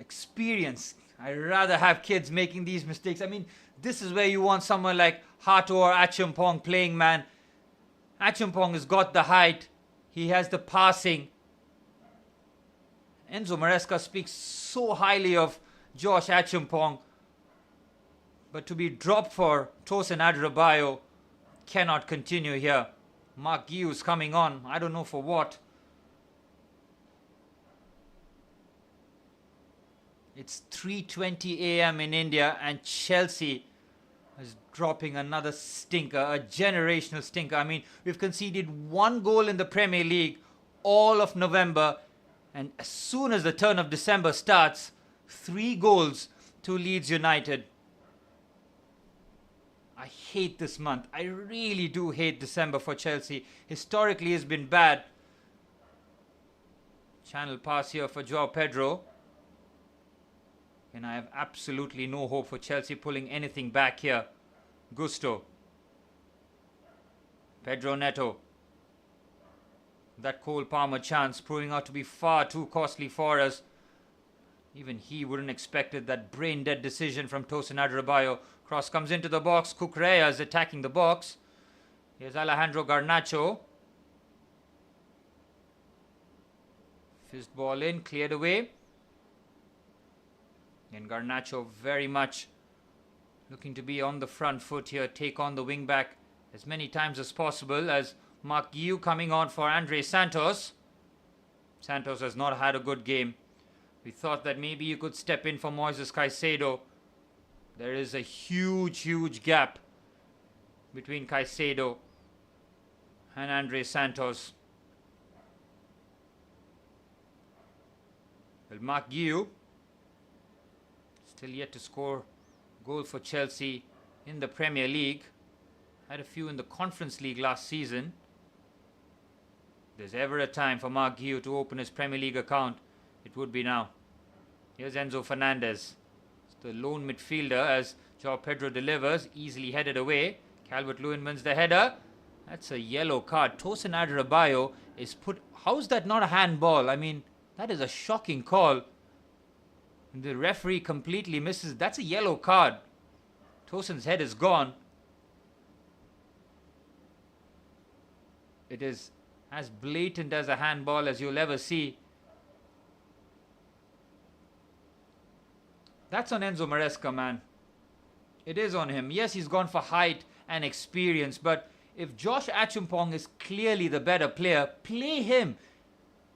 Experience. I'd rather have kids making these mistakes. I mean, this is where you want someone like Hato or Achimpong playing, man. Achimpong has got the height. He has the passing. Enzo Maresca speaks so highly of Josh Achimpong. But to be dropped for Tosin Adarabioyo cannot continue here. Mark Guiu's coming on. I don't know for what. It's 3:20 a.m. in India and Chelsea is dropping another stinker, a generational stinker. I mean, we've conceded one goal in the Premier League all of November, and as soon as the turn of December starts, 3 goals to Leeds United. I hate this month. I really do hate December for Chelsea. Historically, it's been bad. Channel pass here for Joao Pedro. And I have absolutely no hope for Chelsea pulling anything back here. Gusto. Pedro Neto. That Cole Palmer chance proving out to be far too costly for us. Even he wouldn't expected that brain-dead decision from Tosin Adarabioyo. Cross comes into the box. Kukureya is attacking the box. Here's Alejandro Garnacho. Fist ball in, cleared away. And Garnacho very much looking to be on the front foot here, take on the wing back as many times as possible, as Mark Guiu coming on for Andre Santos. Santos has not had a good game. We thought that maybe you could step in for Moises Caicedo. There is a huge gap between Caicedo and Andre Santos. Well, Mark Guiu still yet to score a goal for Chelsea in the Premier League. Had a few in the Conference League last season. If there's ever a time for Mark Guiu to open his Premier League account, it would be now. Here's Enzo Fernandez. It's the lone midfielder as João Pedro delivers, easily headed away. Calvert-Lewin wins the header. That's a yellow card. Tosin Adarabioyo is put... How's that not a handball? I mean, that is a shocking call. The referee completely misses. That's a yellow card. Tosin's head is gone. It is as blatant as a handball as you'll ever see. That's on Enzo Maresca, man. It is on him. Yes, he's gone for height and experience, but if Josh Achumpong is clearly the better player, play him.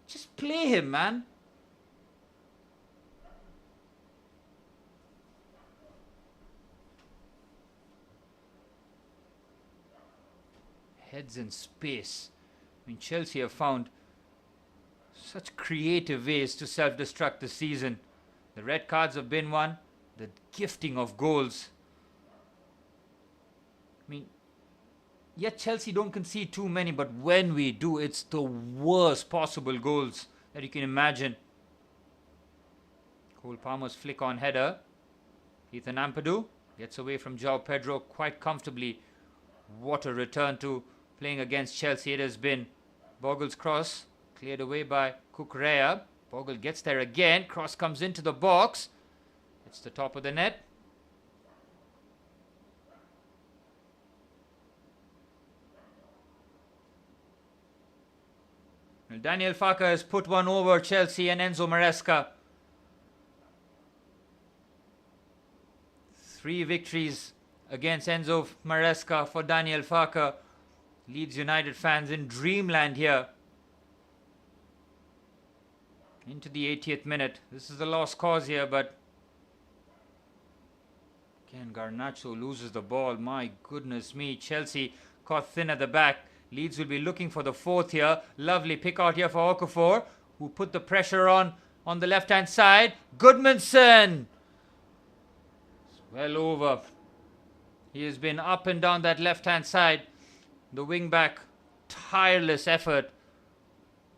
Just play him, man. Heads in space. I mean, Chelsea have found such creative ways to self-destruct this season. The red cards have been one. The gifting of goals. I mean, yet Chelsea don't concede too many, but when we do, it's the worst possible goals that you can imagine. Cole Palmer's flick-on header. Ethan Ampadu gets away from João Pedro quite comfortably. What a return to playing against Chelsea it has been. Bogle's cross cleared away by Cucurella. Bogle gets there again. Cross comes into the box. It's the top of the net. Well, Daniel Farke has put one over Chelsea and Enzo Maresca. 3 victories against Enzo Maresca for Daniel Farke. Leeds United fans in dreamland here. Into the 80th minute. This is a lost cause here, but again, Garnacho loses the ball. My goodness me. Chelsea caught thin at the back. Leeds will be looking for the 4th here. Lovely pick out here for Okafor, who put the pressure on the left-hand side. Goodmanson. It's well over. He has been up and down that left-hand side. The wing-back, tireless effort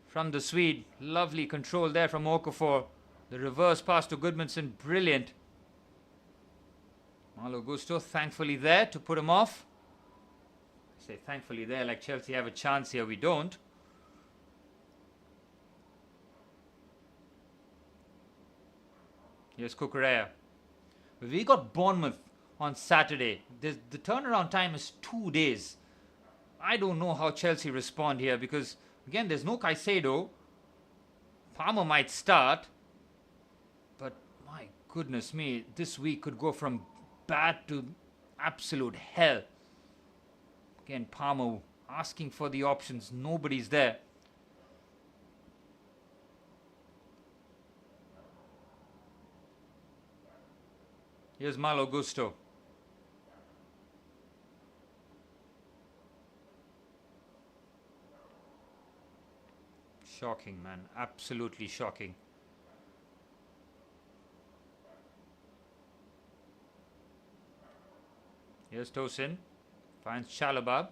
from the Swede. Lovely control there from Okafor. The reverse pass to Goodmanson, brilliant. Malo Gusto thankfully there to put him off. I say thankfully there, like Chelsea have a chance here. We don't. Here's Cucurella. We got Bournemouth on Saturday. The turnaround time is 2 days. I don't know how Chelsea respond here because, again, there's no Caicedo. Palmer might start. But, my goodness me, this week could go from bad to absolute hell. Again, Palmer asking for the options. Nobody's there. Here's Malo Gusto. Shocking, man. Absolutely shocking. Here's Tosin. Finds Chalobah.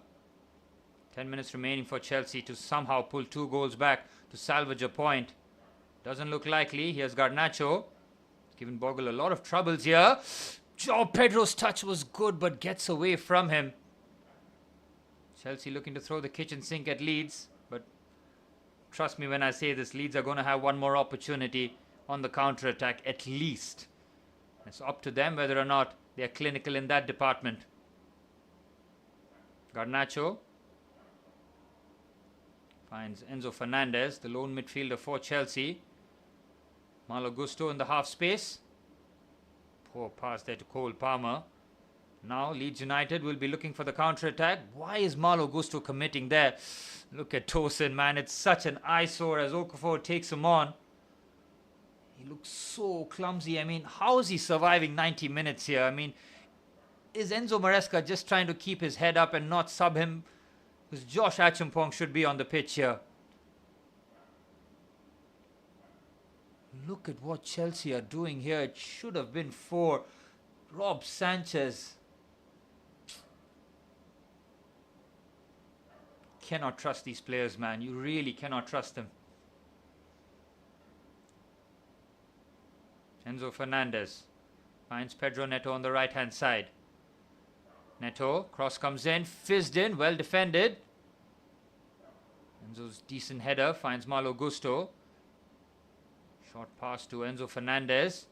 10 minutes remaining for Chelsea to somehow pull 2 goals back to salvage a point. Doesn't look likely. Here's Garnacho. Giving Bogle a lot of troubles here. João Pedro's touch was good but gets away from him. Chelsea looking to throw the kitchen sink at Leeds. But trust me when I say this, Leeds are going to have one more opportunity on the counter-attack at least. It's up to them whether or not they are clinical in that department. Garnacho Finds Enzo Fernandez, the lone midfielder for Chelsea. Malo Gusto in the half space. Poor pass there to Cole Palmer. Now Leeds United will be looking for the counter-attack. Why is Malo Gusto committing there? Look at Tosin, man. It's such an eyesore as Okafor takes him on. He looks so clumsy. I mean, how is he surviving 90 minutes here? I mean, is Enzo Maresca just trying to keep his head up and not sub him? Because Josh Acheampong should be on the pitch here. Look at what Chelsea are doing here. It should have been 4. Rob Sanchez. Cannot trust these players, man. You really cannot trust them. Enzo Fernandez finds Pedro Neto on the right hand side. Neto, cross comes in, fizzed in, well defended. Enzo's decent header finds Malo Gusto. Short pass to Enzo Fernandez.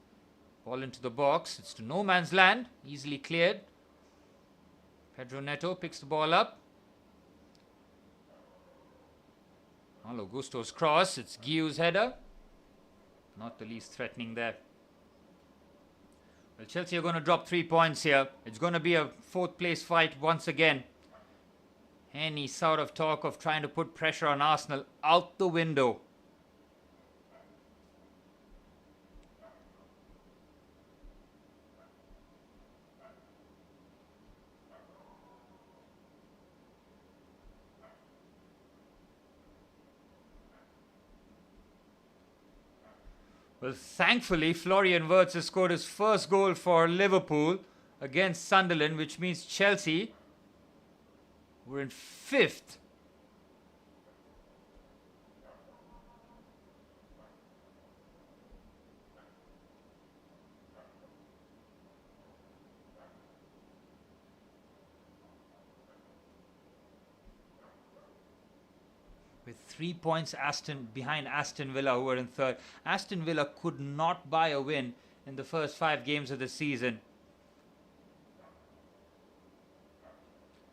Ball into the box. It's to no man's land. Easily cleared. Pedro Neto picks the ball up. Malo Gusto's cross. It's Guiu's header. Not the least threatening there. Well, Chelsea are going to drop 3 points here. It's going to be a 4th place fight once again. Any sort of talk of trying to put pressure on Arsenal out the window. Well, thankfully, Florian Wirtz has scored his first goal for Liverpool against Sunderland, which means Chelsea were in 5th. With 3 points behind Aston Villa, who were in 3rd. Aston Villa could not buy a win in the first 5 games of the season.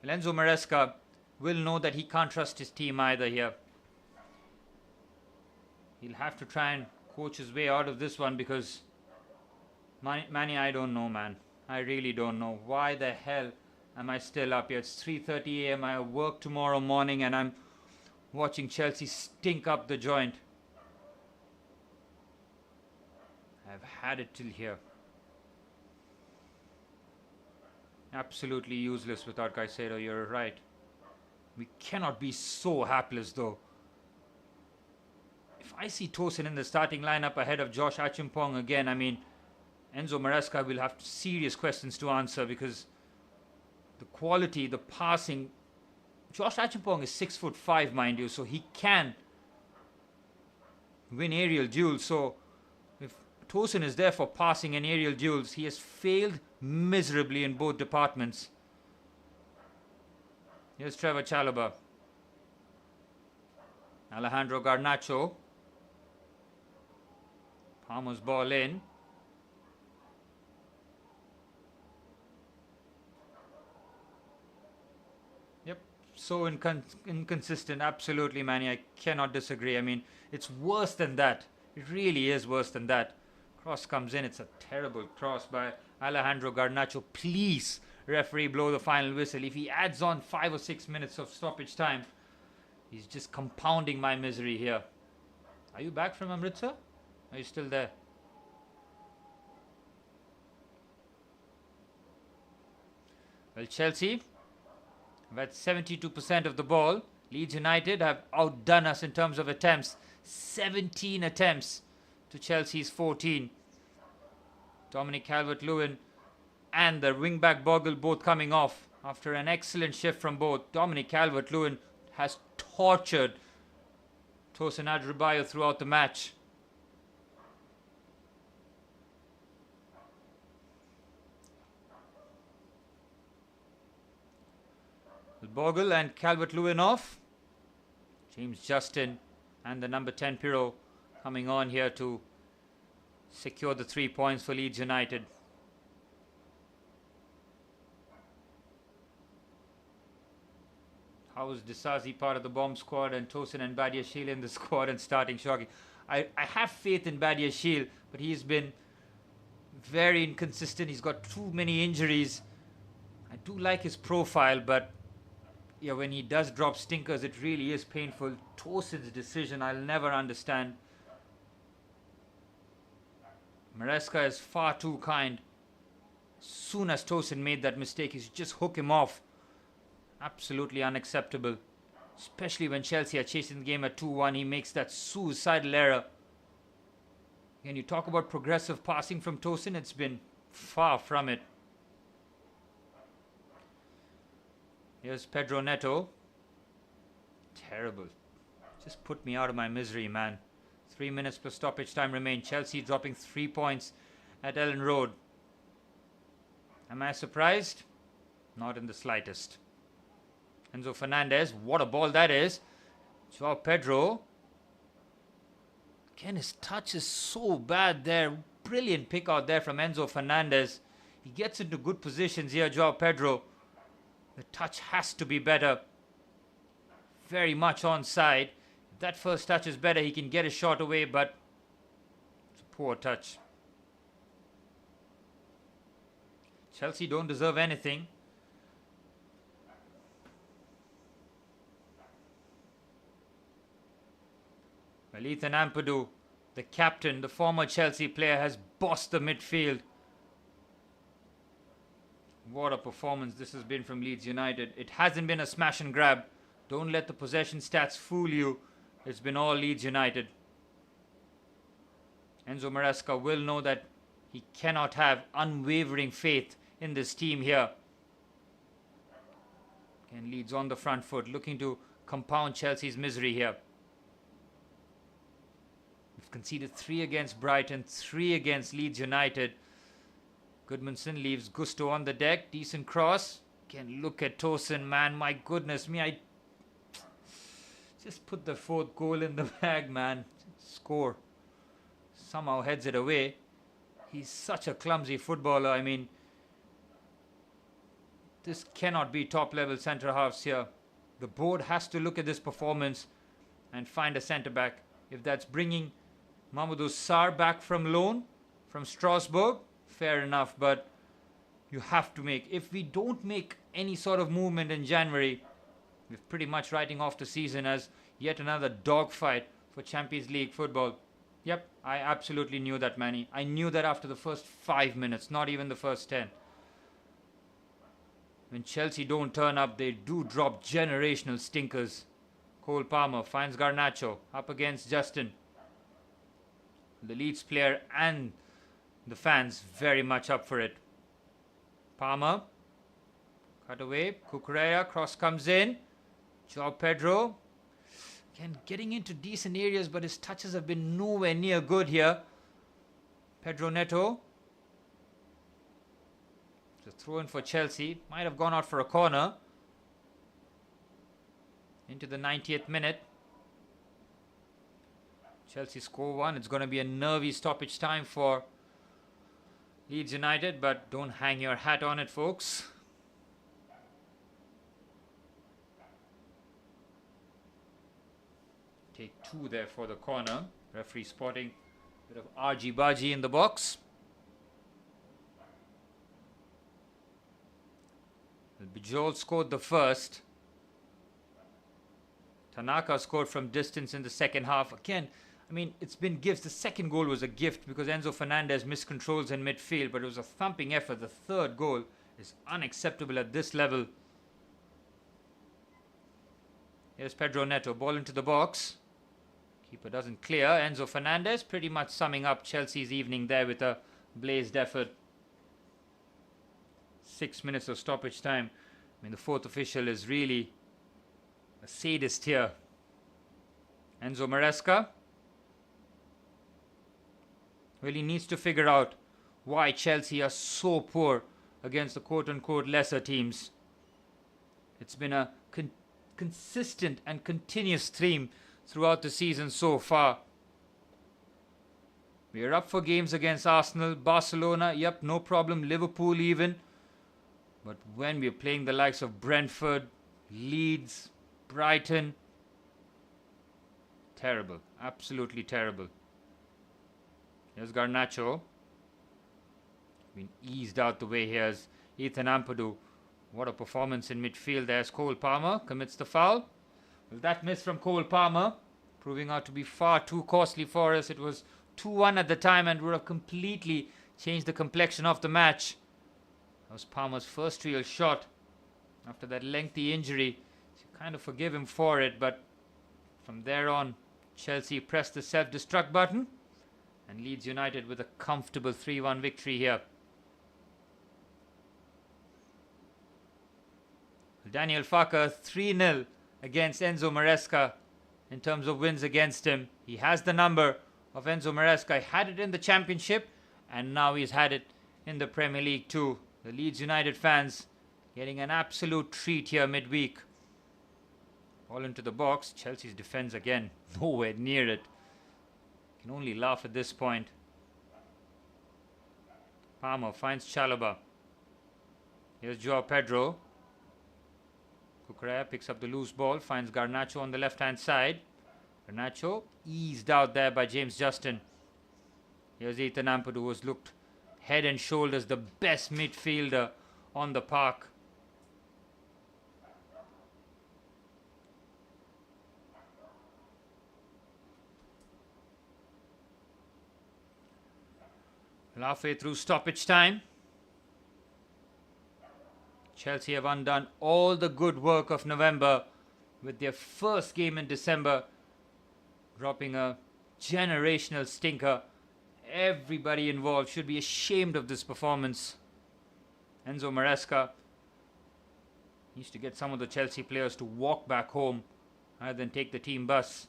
Enzo Maresca will know that he can't trust his team either here. He'll have to try and coach his way out of this one because Manny, I don't know, man. I really don't know. Why the hell am I still up here? It's 3:30 a.m. I have work tomorrow morning and I'm watching Chelsea stink up the joint. I've had it till here. Absolutely useless without Caicedo, you're right. We cannot be so hapless though. If I see Tosin in the starting lineup ahead of Josh Acheampong again, I mean, Enzo Maresca will have serious questions to answer because the quality, the passing. Josh Acheampong is 6'5", mind you, so he can win aerial duels. So if Tosin is there for passing and aerial duels, he has failed miserably in both departments. Here's Trevor Chalobah. Alejandro Garnacho. Palmer's ball in. Yep, so inconsistent. Absolutely, Manny. I cannot disagree. I mean, it's worse than that. It really is worse than that. Cross comes in. It's a terrible cross by Alejandro Garnacho. Please, referee, blow the final whistle. If he adds on 5 or 6 minutes of stoppage time, he's just compounding my misery here. Are you back from Amritsar? Are you still there? Well, Chelsea have had 72% of the ball. Leeds United have outdone us in terms of attempts. 17 attempts to Chelsea's 14. Dominic Calvert-Lewin and the wing-back Bogle both coming off after an excellent shift from both. Dominic Calvert-Lewin has tortured Tosin Adarabioyo throughout the match. Bogle and Calvert-Lewin off. James Justin and the number 10 Pirro coming on here to secure the 3 points for Leeds United. How How was Disasi part of the bomb squad and Tosin and Badiashile in the squad and starting shocking? I have faith in Badiashile, but he's been very inconsistent. He's got too many injuries. I do like his profile, but yeah, when he does drop stinkers, it really is painful. Tosin's decision, I'll never understand. Maresca is far too kind. As soon as Tosin made that mistake, he should just hook him off. Absolutely unacceptable. Especially when Chelsea are chasing the game at 2-1. He makes that suicidal error. Again, you talk about progressive passing from Tosin, it's been far from it. Here's Pedro Neto. Terrible. Just put me out of my misery, man. 3 minutes plus stoppage time remain. Chelsea dropping 3 points at Ellen Road. Am I surprised? Not in the slightest. Enzo Fernandez, what a ball that is. Joao Pedro. Again, his touch is so bad there. Brilliant pick out there from Enzo Fernandez. He gets into good positions here, Joao Pedro. The touch has to be better. Very much onside. If that first touch is better, he can get a shot away, but it's a poor touch. Chelsea don't deserve anything. Well, Ethan Ampadu, the captain, the former Chelsea player, has bossed the midfield. What a performance this has been from Leeds United. It hasn't been a smash and grab. Don't let the possession stats fool you. It's been all Leeds United. Enzo Maresca will know that he cannot have unwavering faith in this team here. Again, Leeds on the front foot, looking to compound Chelsea's misery here. We've conceded 3 against Brighton, 3 against Leeds United. Goodmanson leaves Gusto on the deck. Decent cross. Again, look at Tosin, man. My goodness me. I just put the 4th goal in the bag, man. Score. Somehow heads it away. He's such a clumsy footballer. I mean, this cannot be top-level centre-halves here. The board has to look at this performance and find a centre-back. If that's bringing Mamadou Sarr back from loan from Strasbourg, fair enough, but you have to make. If we don't make any sort of movement in January, we're pretty much writing off the season as yet another dogfight for Champions League football. Yep, I absolutely knew that, Manny. I knew that after the first 5 minutes, not even the first 10. When Chelsea don't turn up, they do drop generational stinkers. Cole Palmer finds Garnacho up against Justin. The Leeds player and the fans very much up for it. Palmer. Cut away. Cucurella. Cross comes in. Joao Pedro. Again, getting into decent areas, but his touches have been nowhere near good here. Pedro Neto. It's a throw in for Chelsea. Might have gone out for a corner. Into the 90th minute. Chelsea score 1. It's going to be a nervy stoppage time for Leeds United, but don't hang your hat on it, folks. Take 2 there for the corner. Referee spotting a bit of argy-bargy in the box. Bijol scored the first. Tanaka scored from distance in the second half. Again, I mean, it's been gifts. The second goal was a gift because Enzo Fernandez miscontrols in midfield, but it was a thumping effort. The third goal is unacceptable at this level. Here's Pedro Neto, ball into the box. Keeper doesn't clear. Enzo Fernandez pretty much summing up Chelsea's evening there with a blazed effort. 6 minutes of stoppage time. I mean, the 4th official is really a sadist here. Enzo Maresca. Well, he needs to figure out why Chelsea are so poor against the quote-unquote lesser teams. It's been a consistent and continuous theme throughout the season so far. We are up for games against Arsenal, Barcelona, yep, no problem, Liverpool even. But when we're playing the likes of Brentford, Leeds, Brighton. Terrible. Absolutely terrible. Here's Garnacho. Been eased out the way. Here's Ethan Ampadu. What a performance in midfield. There's Cole Palmer. Commits the foul. Well, that miss from Cole Palmer proving out to be far too costly for us. It was 2-1 at the time and would have completely changed the complexion of the match. That was Palmer's first real shot after that lengthy injury. So you kind of forgive him for it, but from there on, Chelsea pressed the self-destruct button and Leeds United with a comfortable 3-1 victory here. Daniel Farke 3-0 against Enzo Maresca in terms of wins against him. He has the number of Enzo Maresca. He had it in the Championship and now he's had it in the Premier League too. The Leeds United fans getting an absolute treat here midweek. Ball into the box. Chelsea's defense again nowhere near it. Can only laugh at this point. Palmer finds Chalobah. Here's Joao Pedro. Cucurella picks up the loose ball, finds Garnacho on the left-hand side. Garnacho eased out there by James Justin. Here's Ethan Ampadu, who has looked head and shoulders the best midfielder on the park. Halfway through stoppage time. Chelsea have undone all the good work of November with their first game in December, dropping a generational stinker. Everybody involved should be ashamed of this performance. Enzo Maresca needs to get some of the Chelsea players to walk back home rather than take the team bus.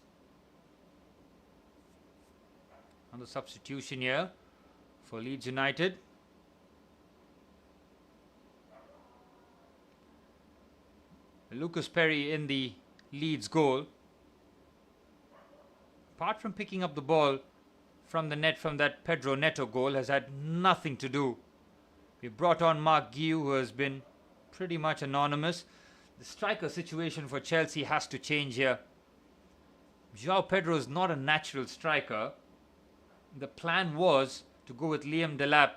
On the substitution here for Leeds United. Lucas Perry in the Leeds goal. Apart from picking up the ball from the net from that Pedro Neto goal, has had nothing to do. We brought on Mark Guiu, who has been pretty much anonymous. The striker situation for Chelsea has to change here. Joao Pedro is not a natural striker. The plan was to go with Liam Delap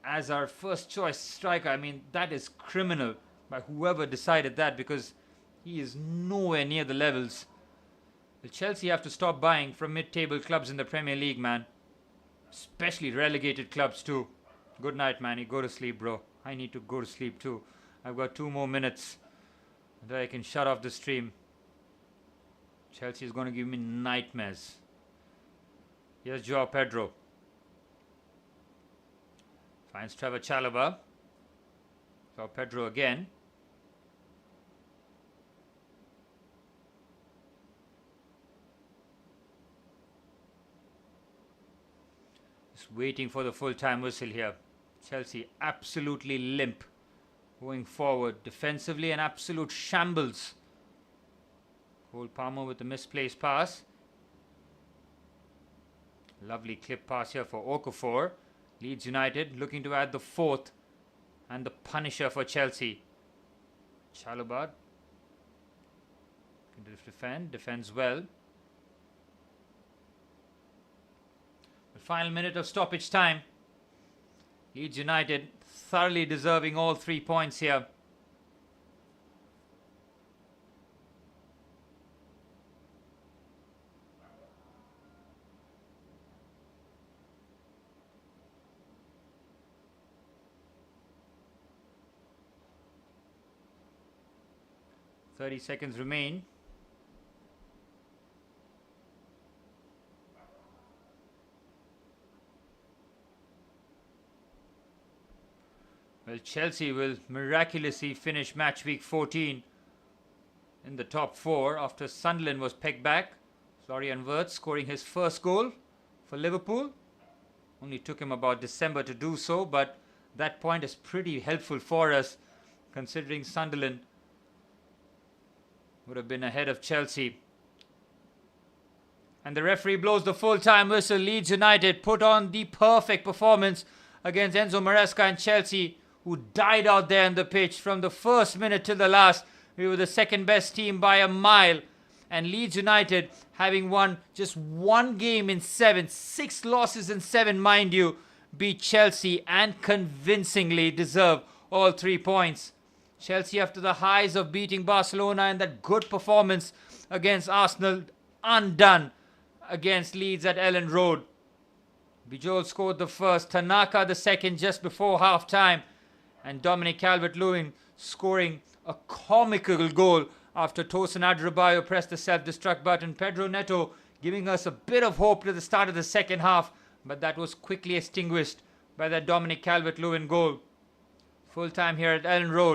as our first choice striker. I mean, that is criminal by whoever decided that, because he is nowhere near the levels. Will Chelsea have to stop buying from mid-table clubs in the Premier League, man? Especially relegated clubs too. Good night, Manny. Go to sleep, bro. I need to go to sleep too. I've got 2 more minutes until I can shut off the stream. Chelsea is going to give me nightmares. Here's Joao Pedro. Finds Trevor Chalobah. Joao Pedro again. Just waiting for the full-time whistle here. Chelsea absolutely limp going forward. Defensively an absolute shambles. Cole Palmer with the misplaced pass. Lovely clip pass here for Okafor. Leeds United looking to add the 4th and the punisher for Chelsea. Chalobah can defends well. The final minute of stoppage time. Leeds United thoroughly deserving all 3 points here. .30 seconds remain. Well, Chelsea will miraculously finish match week 14 in the top 4 after Sunderland was pegged back. Florian Wirtz scoring his first goal for Liverpool. Only took him about December to do so, but that point is pretty helpful for us considering Sunderland would have been ahead of Chelsea. And the referee blows the full-time whistle. Leeds United put on the perfect performance against Enzo Maresca and Chelsea, who died out there on the pitch from the first minute till the last. We were the second best team by a mile. And Leeds United, having won just one game in 7, 6 losses in 7, mind you, beat Chelsea and convincingly deserve all 3 points. Chelsea, after the highs of beating Barcelona and that good performance against Arsenal, undone against Leeds at Ellen Road. Bijol scored the first, Tanaka the second just before half-time, and Dominic Calvert-Lewin scoring a comical goal after Tosin Adarabioyo pressed the self-destruct button. Pedro Neto giving us a bit of hope to the start of the second half, but that was quickly extinguished by that Dominic Calvert-Lewin goal. Full time here at Ellen Road.